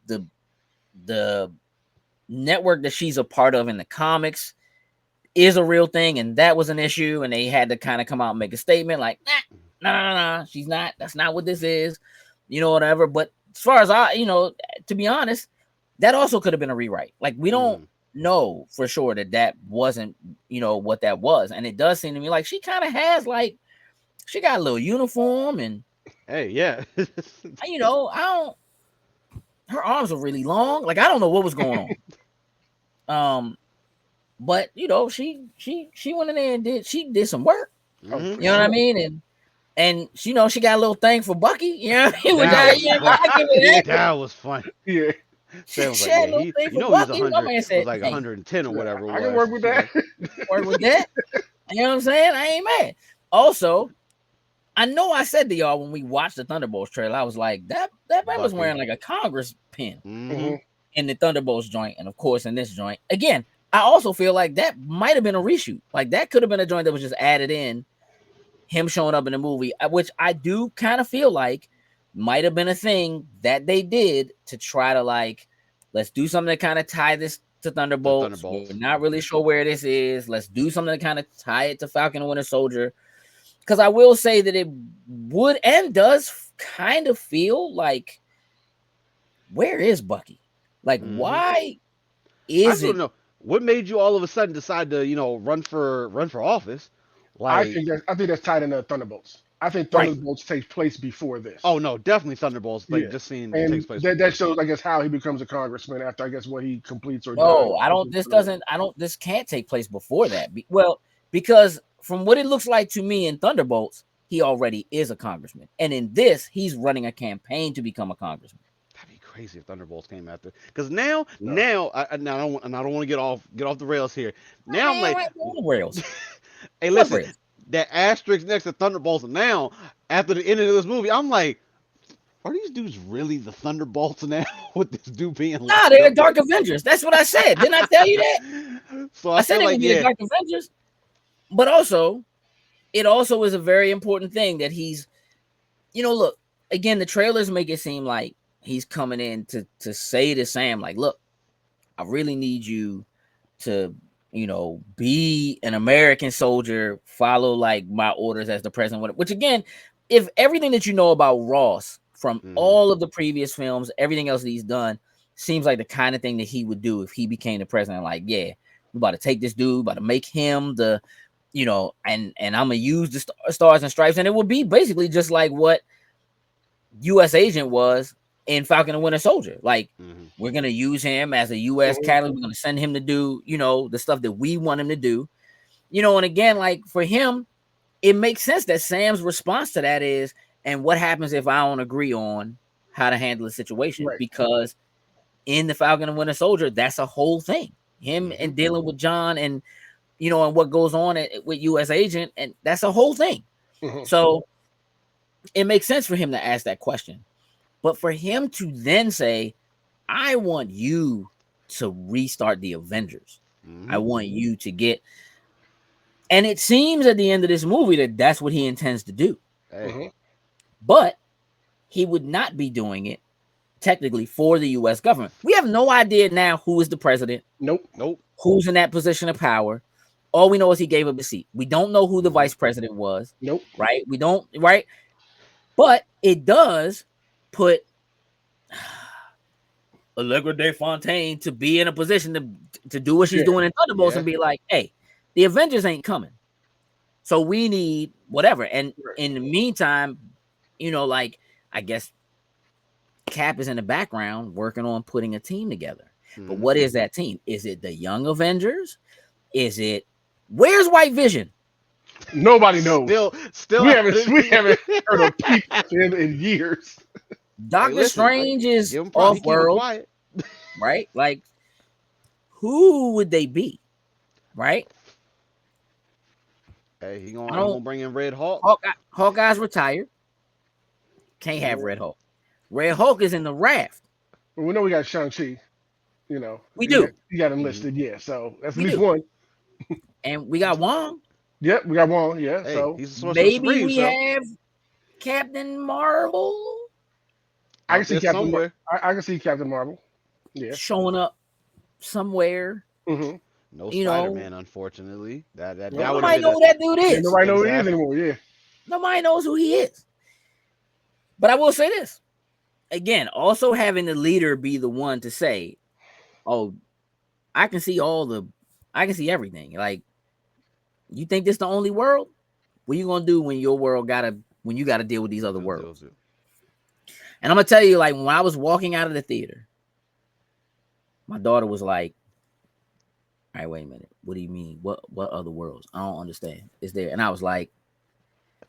network that she's a part of in the comics is a real thing, and that was an issue, and they had to kind of come out and make a statement like, nah, she's not. That's not what this is, whatever. But as far as to be honest, that also could have been a rewrite. Like we don't know for sure that wasn't what that was, and it does seem to me like she kind of has like she got a little uniform and I don't. Her arms are really long. Like I don't know what was going on. But she went in there and did some work. You know what I mean? And she she got a little thing for Bucky. You know what I mean? That was fun. Yeah. He was 100, like 110 or whatever. I can work with that. Work with that. You know what I'm saying? I ain't mad. Also, I know I said to y'all when we watched the Thunderbolts trailer, I was like, that man was wearing like a Congress pin in the Thunderbolts joint, and of course in this joint. Again, I also feel like that might have been a reshoot. Like that could have been a joint that was just added in, him showing up in the movie, which I do kind of feel like might have been a thing that they did to try to like, let's do something to kind of tie this to Thunderbolts. We're not really sure where this is. Let's do something to kind of tie it to Falcon and Winter Soldier. Because I will say that it would and does kind of feel like, where is Bucky? Like, why is I don't know. What made you all of a sudden decide to, run for office? Like, I think that's tied into Thunderbolts. I think Thunderbolts takes place before this. Oh no, definitely Thunderbolts. Like just seeing and takes place. That shows, I guess, how he becomes a congressman after, I guess, what he completes or no, does. This can't take place before that. Because from what it looks like to me in Thunderbolts, he already is a congressman, and in this, he's running a campaign to become a congressman. That'd be crazy if Thunderbolts came after. Because now I don't want to get off the rails here. Now I'm Man, like, what rails? hey, What listen, rails? that asterisk next to Thunderbolts. Now after the end of this movie, I'm like, are these dudes really the Thunderbolts now? With this dude being Nah, locked they're the up? Dark Avengers. That's what I said. Didn't I tell you that? So I I said feel they like, would be the yeah. Dark Avengers. But also, it also is a very important thing that he's, look, again, the trailers make it seem like he's coming in to say to Sam, like, look, I really need you to, be an American soldier, follow like my orders as the president. Which again, if everything that you know about Ross from Hmm. all of the previous films, everything else that he's done, seems like the kind of thing that he would do if he became the president. Like, yeah, we about to take this dude, about to make him the, and I'm gonna use the stars and stripes, and it would be basically just like what U.S. agent was in Falcon and Winter Soldier. Like, Hmm. we're gonna use him as a U.S. Mhm. catalyst. We're gonna send him to do, the stuff that we want him to do. And again, like for him, it makes sense that Sam's response to that is, and what happens if I don't agree on how to handle the situation? Right. Because in the Falcon and Winter Soldier, that's a whole thing. Him Hmm. and dealing with John and and what goes on with U.S. agent, and that's a whole thing. Mhm. So it makes sense for him to ask that question. But for him to then say, I want you to restart the Avengers. I Hmm. want you to get. And it seems at the end of this movie that that's what he intends to do. Hey. Mhm. But he would not be doing it technically for the US government. We have no idea now who is the president, Nope. Nope. who's in that position of power. All we know is he gave up his seat. We don't know who the Hmm. vice president was, Nope. right? We don't, right? But it does put Allegra De Fontaine to be in a position to do what she's Yeah. doing in Thunderbolts Yeah. and be like, hey, the Avengers ain't coming. So we need whatever. And Right. in the meantime, like I guess Cap is in the background working on putting a team together. But Hmm. what is that team? Is it the Young Avengers? Is it where's White Vision? Nobody knows. Still We out haven't of we the- haven't heard a peep from him in years. Hey, Doctor listen, Strange is give him props. He off keep it world, quiet. right? Like, who would they be? Right? Hey, he I gonna don't bring in Red Hawk. Hawkeye's retired. Can't have Red Hulk. Red Hulk is in the raft. Well, we know we got Shang-Chi. We do. He got Hmm. enlisted. Yeah, so that's at We least do. one. And we got Wong. Yep, we got one. Yeah, Hey, so he's the sorcerer Maybe supreme, we so have Captain Marvel I can out see there somewhere. I can see Captain Marvel. Yeah. showing up somewhere. Mm-hmm. No You know, Spider-Man, unfortunately. That Nope. would have nobody been know a who that dude And is. nobody know who it is exactly. anymore. Yeah. Nobody knows who he is. But I will say this again: also having the leader be the one to say, "Oh, I can see I can see everything." Like, you think this the only world? What you gonna do when your world when you gotta deal with these other worlds? And I'm gonna tell you, like, when I was walking out of the theater, my daughter was like, "All right, wait a minute. What do you mean? What other worlds? I don't understand. Is there?" And I was like,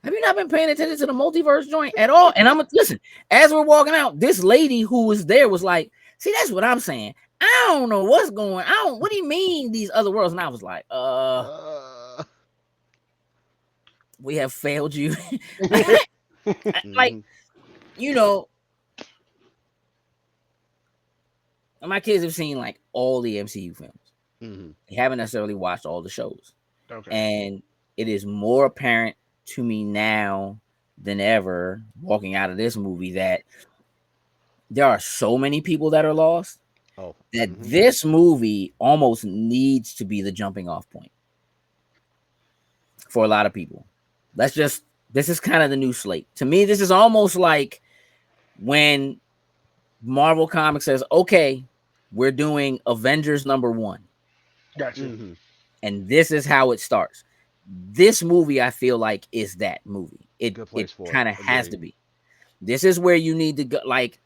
"Have you not been paying attention to the multiverse joint at all?" And I'm gonna listen. As we're walking out, this lady who was there was like, "See, that's what I'm saying. I don't know what's going. I don't. What do you mean these other worlds?" And I was like, we have failed you." Like, Mhm. you know, my kids have seen like all the MCU films. Mhm. They haven't necessarily watched all the shows. Okay. And it is more apparent to me now than ever walking out of this movie that there are so many people that are lost Oh. that Mhm. this movie almost needs to be the jumping off point for a lot of people. This is kind of the new slate. To me, this is almost like when Marvel Comics says, okay, we're doing Avengers #1. Gotcha. Mhm. And this is how it starts. This movie, I feel like, is that movie. It Good place for it. kind of has Agreed. to be. This is where you need to go, like,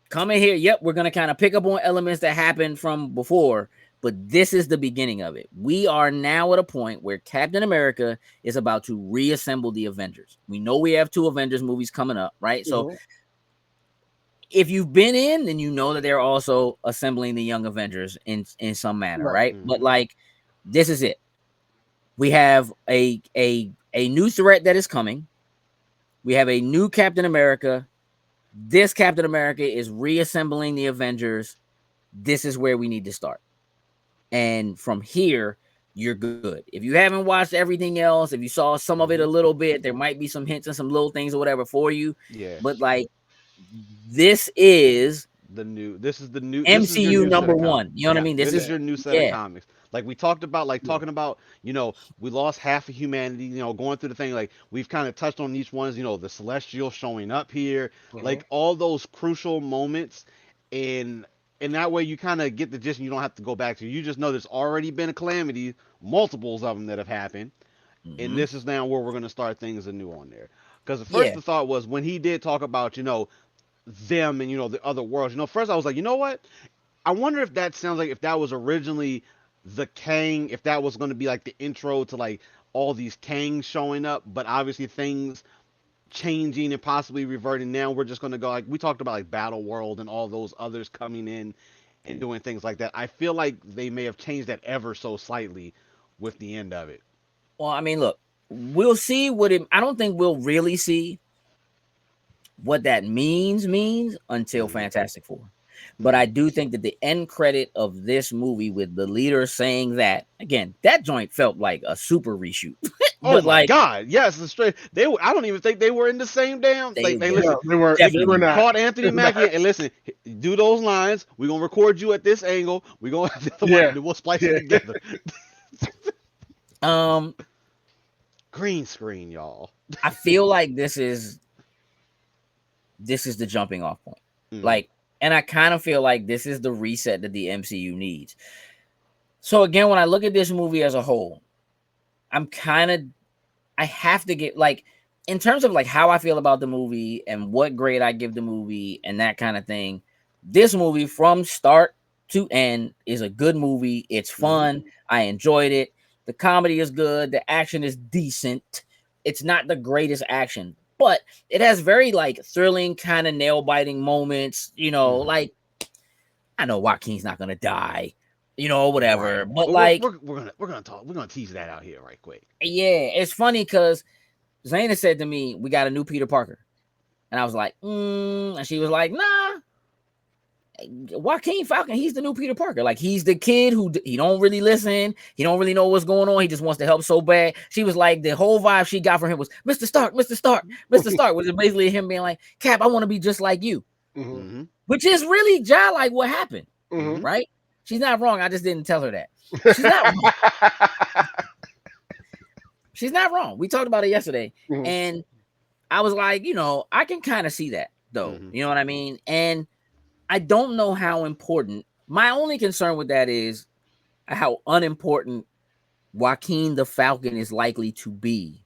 come in here. Yep, we're gonna kind of pick up on elements that happened from before, but this is the beginning of it. We are now at a point where Captain America is about to reassemble the Avengers. We know we have 2 Avengers movies coming up, right? So Mhm. if you've been in, then you know that they're also assembling the Young Avengers in some manner, right? But like, this is it. We have a new threat that is coming. We have a new Captain America. This Captain America is reassembling the Avengers. This is where we need to start. And from here, you're good. If you haven't watched everything else, if you saw some of it a little bit, there might be some hints and some little things or whatever for you. Yeah. But like, this is the new this is your MCU new set number of comics. one. You know what I Yeah, mean? this is your new set of yeah. comics. Like we talked about, talking about, we lost half of humanity, going through the thing. Like we've kind of touched on each ones, the celestial showing up here, like all those crucial moments, and that way you kind of get the gist and you don't have to go back to, you just know there's already been a calamity, multiples of them that have happened, and this is now where we're going to start things anew on there. Because at first the thought was, when he did talk about, them and the other worlds, first I was like, you know what, I wonder if that sounds like, if that was originally the Kang, if that was going to be like the intro to like all these Kangs showing up, but obviously things changing and possibly reverting. Now we're just going to go, like we talked about, like Battle World and all those others coming in and doing things like that. I feel like they may have changed that ever so slightly with the end of it. Well, I mean, look, we'll see I don't think we'll really see what that means until Fantastic Four. But I do think that the end credit of this movie, with the leader saying that, again, that joint felt like a super reshoot. Oh my God! Yes, it's straight. I don't even think they were in the same damn. They listen. They were not. Caught Anthony Mackie and listen, do those lines. We're gonna record you at this angle. We're gonna we'll splice it together. Green screen, y'all. I feel like this is the jumping off point. Like, and I kind of feel like this is the reset that the MCU needs. So again, when I look at this movie as a whole, I have to get, like, in terms of like how I feel about the movie and what grade I give the movie and that kind of thing. This movie from start to end is a good movie. It's fun. I enjoyed it. The comedy is good. The action is decent. It's not the greatest action, but it has very like thrilling, kind of nail-biting moments. Like, I know Joaquin's not gonna die, whatever. Right. But like, we're gonna tease that out here right quick. Yeah, it's funny because Zaina said to me, "We got a new Peter Parker," and I was like, and she was like, "Nah, Joaquin Falcon, he's the new Peter Parker. Like, he's the kid who he don't really listen. He don't really know what's going on. He just wants to help so bad." She was like, the whole vibe she got from him was Mr. Stark, Mr. Stark, Mr. Stark, which is basically him being like, "Cap, I want to be just like you," which is really like what happened, right? She's not wrong. I just didn't tell her that. She's not wrong. She's not wrong. We talked about it yesterday, and I was like, I can kind of see that though. You know what I mean? And I don't know how important. My only concern with that is how unimportant Joaquin the Falcon is likely to be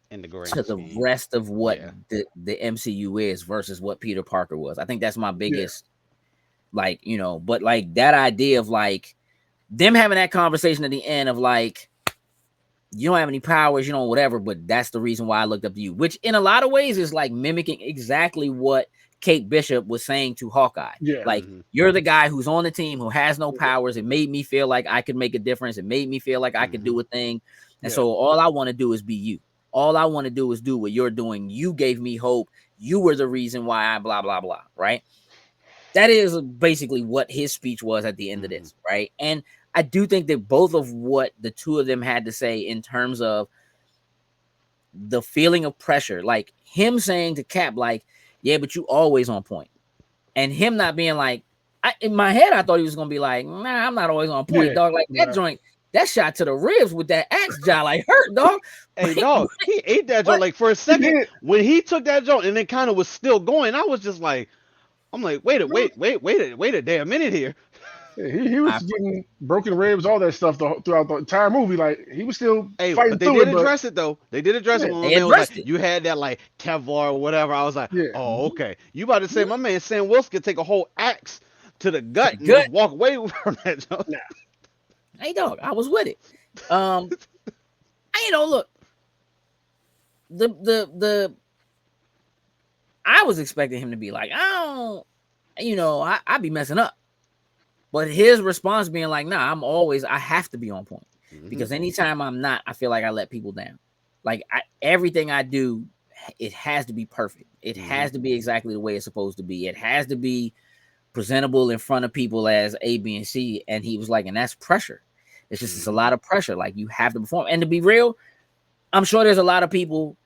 in the grand to the scheme. rest of what the MCU is versus what Peter Parker was. I think that's my biggest, but like that idea of like them having that conversation at the end of like, you don't have any powers, whatever, but that's the reason why I looked up to you, which in a lot of ways is like mimicking exactly what Kate Bishop was saying to Hawkeye. Like, you're the guy who's on the team who has no powers. It made me feel like I could make a difference. It made me feel like I could do a thing. And so all I want to do is be you. All I want to do is do what you're doing. You gave me hope. You were the reason why I blah, blah, blah. Right. That is basically what his speech was at the end of this. Right. And I do think that both of what the two of them had to say in terms of the feeling of pressure, like him saying to Cap, like, "Yeah, but you always on point," and him not being like, in my head, I thought he was gonna be like, "Nah, I'm not always on point, dog." Like that joint, that shot to the ribs with that axe jaw, like hurt, dog. Hey, dog, he ate that joint like for a second. When he took that joint and then kind of was still going, I was just like, I'm like, wait a damn minute here. He was getting broken ribs, all that stuff throughout the entire movie. Like, he was still fighting but they through did it. Address it though. They did address it. When my man was like, you had that like Kevlar or whatever. I was like, oh, okay. You about to say my man Sam Wilson could take a whole axe to the gut and just walk away from that joint. Nah. Hey, dog, I was with it. Look, the I was expecting him to be like, I be messing up. But his response being like, nah, I have to be on point. Because anytime I'm not, I feel like I let people down. Like everything I do, it has to be perfect. It has to be exactly the way it's supposed to be. It has to be presentable in front of people as A, B, and C. And he was like, and that's pressure. It's a lot of pressure. Like you have to perform. And to be real, I'm sure there's a lot of people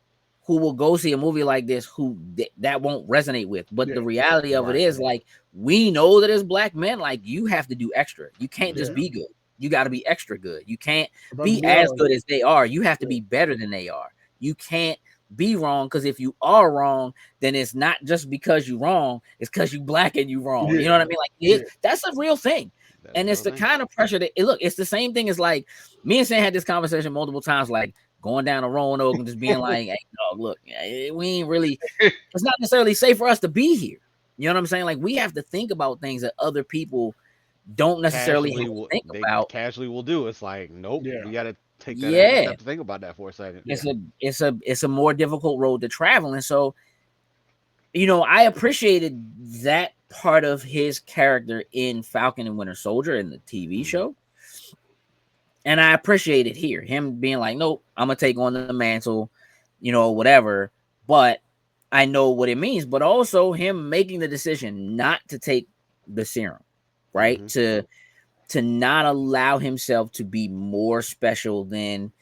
who will go see a movie like this who that won't resonate with. But the reality of it is, like, we know that as black men, like, you have to do extra. You can't just be good. You got to be extra good. You can't be as good as they are. You have to be better than they are. You can't be wrong, because if you are wrong, then it's not just because you're wrong. It's because you black and you wrong. You know what I mean? Like, that's a real thing. And it's the kind of pressure that it's the same thing as, like, me and Sam had this conversation multiple times, like going down a Roanoke and just being like, hey, dog, look, we ain't really, it's not necessarily safe for us to be here. You know what I'm saying? Like, we have to think about things that other people don't necessarily think about. Casually will do. It's like, nope, we got to take that extra step to think about that for a second. It's a more difficult road to travel. And so, I appreciated that part of his character in Falcon and Winter Soldier in the TV show. And I appreciate it here. Him being like, nope, I'm going to take on the mantle, whatever. But I know what it means. But also him making the decision not to take the serum, right? To not allow himself to be more special than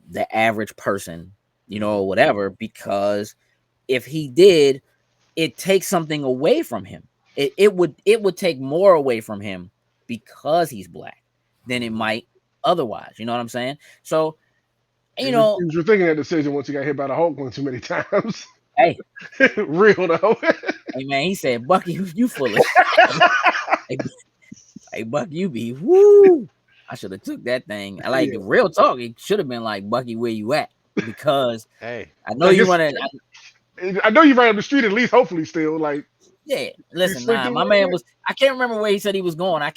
the average person, or whatever. Because if he did, it takes something away from him. It would take more away from him because he's black than it might otherwise. You know what I'm saying? So, you're thinking that decision once you got hit by the Hulk one too many times. Hey, real though. Hey man, he said, Bucky, you foolish. Hey Bucky, you be woo. I should have took that thing. I like real talk. It should have been like, Bucky, where you at? Because I know you want to. I know you right up the street at least. Hopefully, still like. Yeah, listen, my man was. I can't remember where he said he was going. I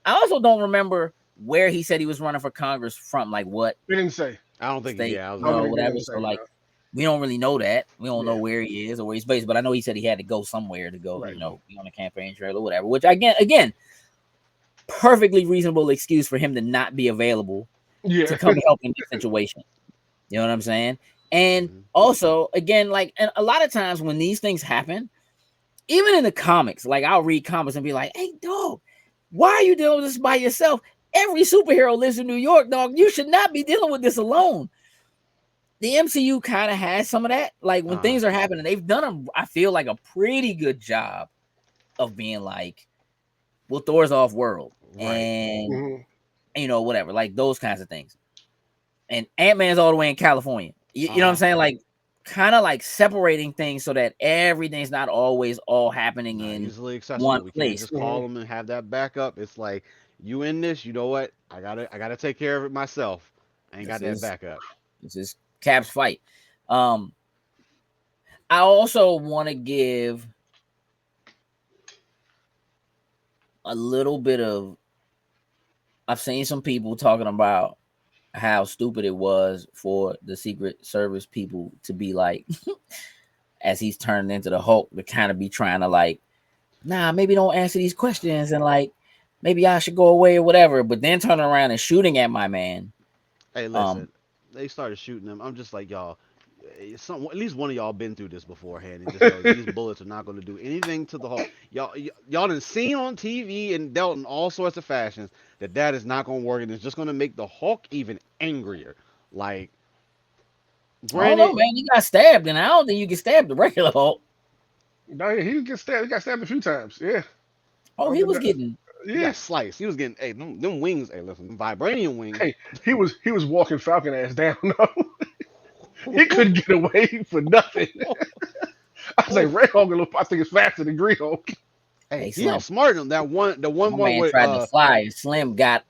also don't remember where he said he was running for Congress from. Like what? He didn't say. I don't think. State, I was whatever. So like, we don't really know that. We don't know where he is or where he's based. But I know he said he had to go somewhere to go. Be on a campaign trail or whatever. Which again, perfectly reasonable excuse for him to not be available to come help in this situation. You know what I'm saying? And also, again, like, and a lot of times when these things happen, even in the comics, like I'll read comics and be like, hey, dog, why are you dealing with this by yourself? Every superhero lives in New York, dog. You should not be dealing with this alone. The MCU kind of has some of that. Like when things are happening, they've done, I feel like, a pretty good job of being like, well, Thor's off world. And, whatever, like those kinds of things. And Ant-Man's all the way in California. You know what I'm saying? Like, kind of like separating things so that everything's not always all happening in easily accessible. One we place. Can't just call them and have that backup. It's like, you in this, you know what? I gotta take care of it myself. I ain't got that backup. This is Cap's fight. I also want to give a little bit of. I've seen some people talking about how stupid it was for the Secret Service people to be like, as he's turned into the Hulk, to kind of be trying to like, nah, maybe don't answer these questions and like, maybe I should go away or whatever. But then turning around and shooting at my man. Hey, listen, they started shooting them. I'm just like, y'all, at least one of y'all been through this beforehand and just know these bullets are not going to do anything to the Hulk. Y'all done seen on TV and dealt in all sorts of fashions that is not going to work, and it's just going to make the Hulk even angrier. Like, granted, I don't know, man. You got stabbed, and I don't think you can stab the regular Hulk. No, he gets stabbed. He got stabbed a few times. Yeah. Oh, he was getting. He got sliced. He was getting. Hey, them wings. Hey, listen, them vibranium wings. Hey, he was walking Falcon ass down. No, he couldn't get away for nothing. I was like, Red Hulk, I think it's faster than Green Hulk. Hey, he outsmarted him. The one man tried to fly. Slim got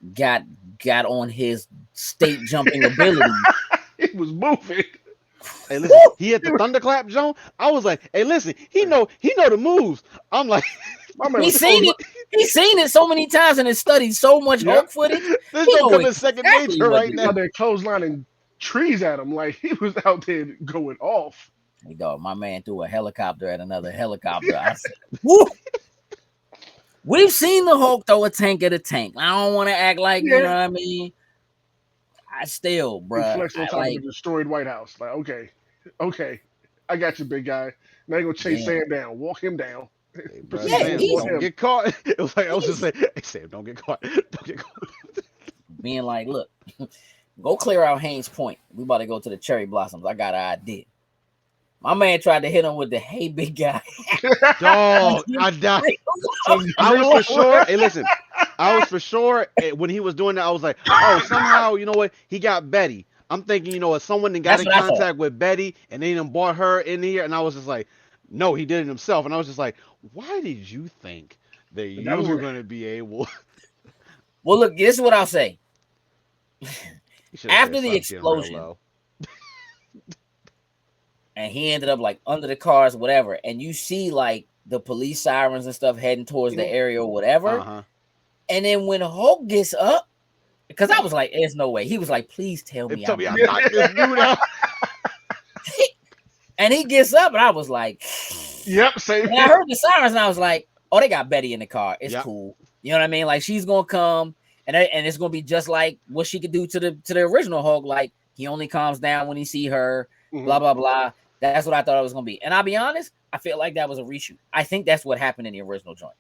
on his state jumping ability. He was moving. Hey, listen, he had the thunderclap, Joan. I was like, hey, listen, he know the moves. I'm like, he's seen it. He's seen it so many times and has studied so much Hulk footage. This is coming second nature right now. They're clotheslining trees at him like he was out there going off. Hey, dog, my man threw a helicopter at another helicopter. I said, woo! We've seen the Hulk throw a tank at a tank. I don't want to act like, you know Yeah, what I mean? I still, he bruh, flexed on I top of like, a destroyed White House. Like, okay, I got you, big guy. Now you gonna chase damn. Sam down, walk him down, Hey, bro, proceed Yeah, to Sam, walk he's don't him. get caught. It was like I was just he's saying, hey Sam, don't get caught. Don't get caught. being like, look, go clear out Haynes Point. We about to go to the Cherry Blossoms. I got an idea. My man tried to hit him with the hey big guy. Dog, I died. So I was for sure. Hey, listen, I was for sure when he was doing that. I was like, oh, somehow, you know what? He got Betty. I'm thinking, you know what? Someone then got That's in what I thought. contact with Betty, and they done brought her in here, and I was just like, no, he did it himself. And I was just like, why did you think that that you was were it. gonna be able? Well, look, this is what I'll say. You should have said After the something getting real explosion, low. and he ended up like under the cars, whatever, and you see like the police sirens and stuff heading towards the area or Uh whatever. huh. And then when Hulk gets up, because I was like, there's no way. He was like, please tell They me told I'm me I good. knocked this dude out. And he gets up, and I was like, Yep, same and I here. heard the sirens, and I was like, oh, they got Betty in the car. It's Yep. cool. You know what I mean? Like she's gonna come, and it's gonna be just like what she could do to the original Hulk. Like he only calms down when he see her. Blah Mhm. blah blah. That's what I thought it was gonna be. And I'll be honest, I feel like that was a reshoot. I think that's what happened in the original joint.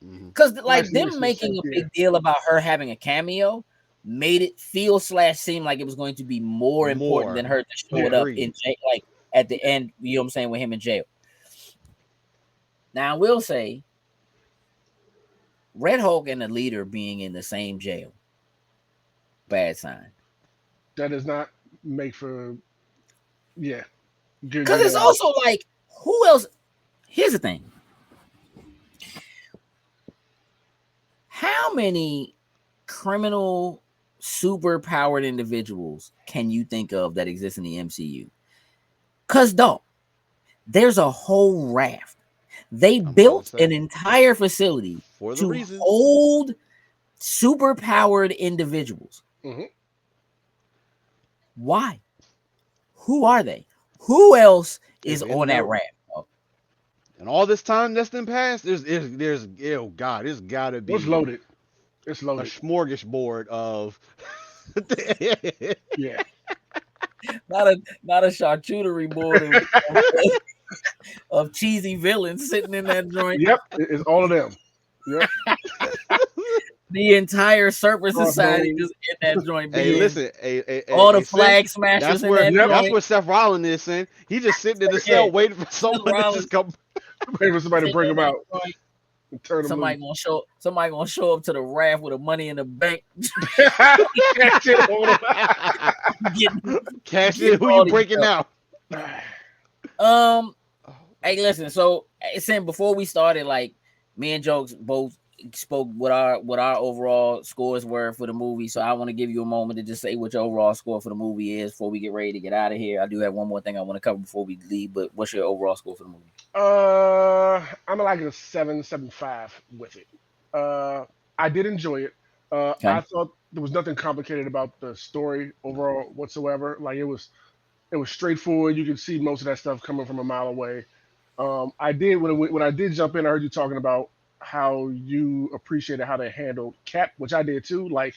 Mm-hmm. Because like Actually, makes them more making sense. a Yeah, big deal about her having a cameo made it feel / seem like it was going to be more important than More. her just showing yeah. up in Agreed. jail, like at the end. You know what I'm saying, with him in jail. Now I will say, Red Hulk and the leader being in the same jail, bad sign. That does not make for yeah. Good, Because good. it's also like, who else? Here's the thing: how many criminal, super powered individuals can you think of that exist in the MCU? Because, dog, there's a whole raft. They I'm about to built say an entire facility for the to reason. hold super powered individuals. Mhm. Why? Who are they? Who else If is in on that the raft? Oh, and all this time that's been passed, there's oh god, it's gotta What's be loaded? It's a loaded. smorgasbord of Yeah. not a charcuterie board of cheesy villains sitting in that joint. Yep. It's all of them. Yep. The entire Serpent Society Crossbones. just in that joint Hey, being listen, all the Sin, flag smashers in that Yep. that's joint. where Seth Rollins is, Sin. He just sitting in the Yeah, cell waiting for Seth someone to just Rollins come. Wait for somebody to sitting bring in them that out joint. and turn them loose. Somebody gonna show up to the raft with the money in the bank, Catch it, hold 'em. getting Cash in, getting who you all these breaking stuff. out? Um, Oh, hey, listen. So, Sam, before we started, like me and Jokes both spoke what our overall scores were for the movie. So I want to give you a moment to just say what your overall score for the movie is before we get ready to get out of here. I do have one more thing I want to cover before we leave, but what's your overall score for the movie? I'm like a 7.75 with it. I did enjoy it. I Okay. thought there was nothing complicated about the story overall whatsoever. Like it was straightforward. You could see most of that stuff coming from a mile away. I did when I did jump in. I heard you talking about how you appreciated how they handled Cap, which I did too. Like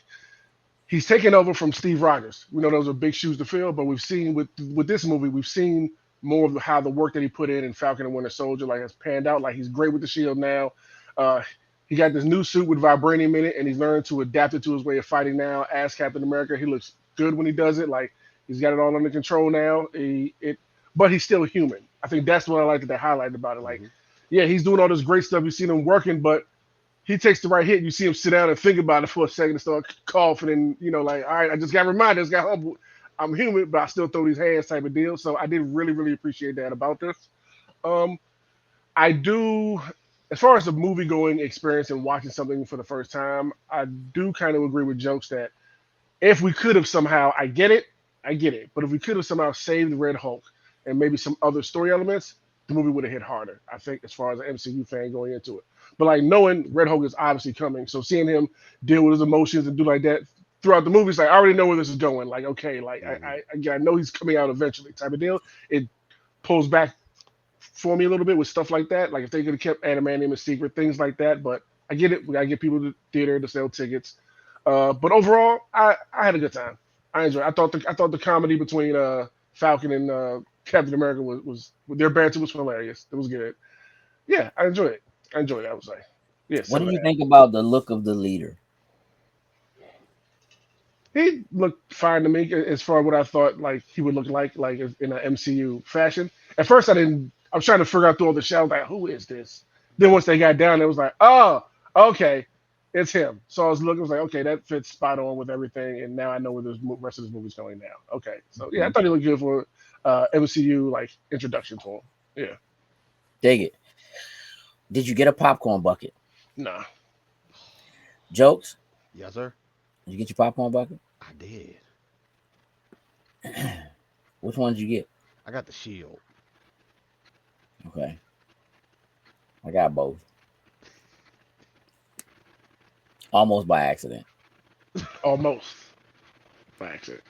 he's taken over from Steve Rogers. We know those are big shoes to fill, but we've seen with this movie, we've seen more of how the work that he put in Falcon and Winter Soldier like has panned out. Like he's great with the shield now. Uh, he got this new suit with vibranium in it, and he's learned to adapt it to his way of fighting now. As Captain America, he looks good when he does it. Like he's got it all under control now. But he's still human. I think that's what I like that they highlighted about it. Like, hmm yeah, he's doing all this great stuff. You've seen him working, but he takes the right hit. You see him sit down and think about it for a second and start coughing, and like, all right, I just got reminded, I just got humbled. I'm human, but I still throw these hands type of deal. So I did really, really appreciate that about this. Um, I do, as far as the movie going experience and watching something for the first time, I do kind of agree with Jokes that if we could have somehow, I get it, but if we could have somehow saved Red Hulk and maybe some other story elements, the movie would have hit harder. I think as far as an MCU fan going into it, but like knowing Red Hulk is obviously coming, so seeing him deal with his emotions and do like that throughout the movies, like I already know where this is going. Like okay, like hmm I know he's coming out eventually, type of deal. It pulls back for me a little bit with stuff like that. Like if they could have kept Adamantium a secret, things like that, but I get it. We gotta get people to the theater to sell tickets. But overall, I had a good time. I enjoyed it. I thought the comedy between Falcon and Captain America was their banter was hilarious. It was good. Yeah, I enjoyed it. I enjoyed it. I would say. Yeah, What seven did and you a half. think about the look of the leader? He looked fine to me as far as what I thought like he would look like in an MCU fashion. At first, I didn't. I was trying to figure out through all the shadows like who is this. Then once they got down, it was like, oh, okay, it's him. So I was looking, I was like, okay, that fits spot on with everything, and now I know where the rest of this movie's going now. Okay, so yeah, I Mhm. thought he looked good for MCU like introduction to him. Yeah, Dig it. Did you get a popcorn bucket? nah, Jokes? Yes, sir. Did you get your popcorn bucket? I did. Which one did you get? I got the shield. Okay, I got both. Almost by accident. almost by accident.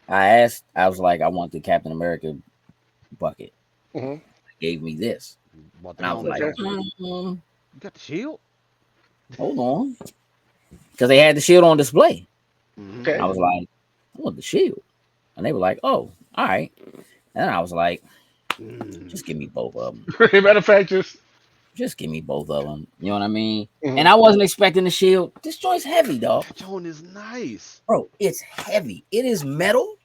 I was like, I want the Captain America bucket. Mm-hmm. They gave me this. Bought the And I was helmet like, Okay, joint. mm, You got the shield? hold on. Because they had the shield on display. Mm-hmm. I okay. was like, I want the shield. And they were like, oh, all right. And I was like, Mm. just give me both of them. Matter of fact, Just give me both of them. You know what I mean? And mhm. I wasn't expecting the shield. This joint's heavy, dog. That joint is nice. Bro, it's heavy. It is metal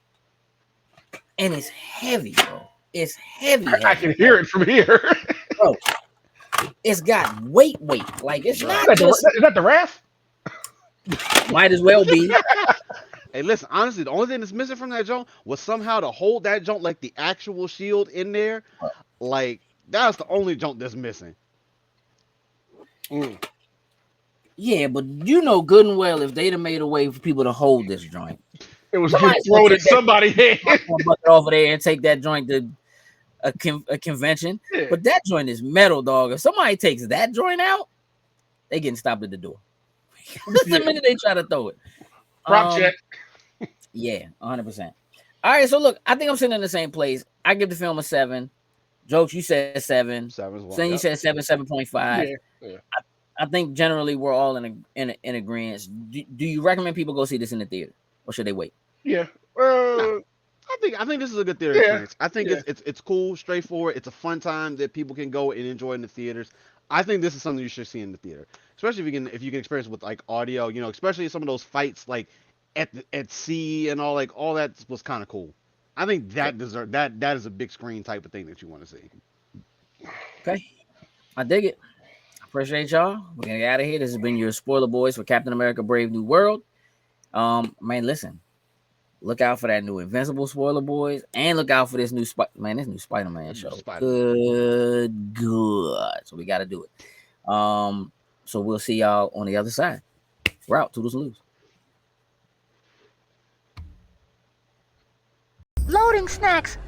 and it's heavy, bro. It's heavy, I heavy, can hear it from here. bro. It's got weight. Like it's Bruh. not just Is that the Wrath? might as well be. Hey, listen, honestly, the only thing that's missing from that joint was somehow to hold that joint like the actual shield in there. Like, that's the only joint that's missing. Mm. Yeah, but you know good and well if they'd have made a way for people to hold this joint, It was getting somebody's gonna thrown at take that somebody's head. popcorn bucket over there and take that joint to a convention. Yeah. But that joint is metal, dog. If somebody takes that joint out, they getting stopped at the door. The Yeah. minute they try to throw it. Prop check. Yeah, 100%. All right, so look, I think I'm sitting in the same place. I give the film a 7. Jokes, you said 7. 7 Then you said 7, 7.5. Yeah. Yeah. I think generally we're all in agreement. Do you recommend people go see this in the theater, or should they wait? Yeah. I think this is a good theater Yeah. experience. I think Yeah. it's cool, straightforward. It's a fun time that people can go and enjoy in the theaters. I think this is something you should see in the theater, especially if you can experience it with like audio. You know, especially some of those fights like at sea and all that was kind of cool. I think that is a big screen type of thing that you want to see. Okay, I dig it. Appreciate y'all. We're gonna get out of here. This has been your spoiler boys for Captain America: Brave New World. Man, listen. Look out for that new Invincible spoiler boys, and look out for this new Spider-Man show. Spider-Man. Good. So we got to do it. So we'll see y'all on the other side. We're out. Toodles and loose. Loading snacks.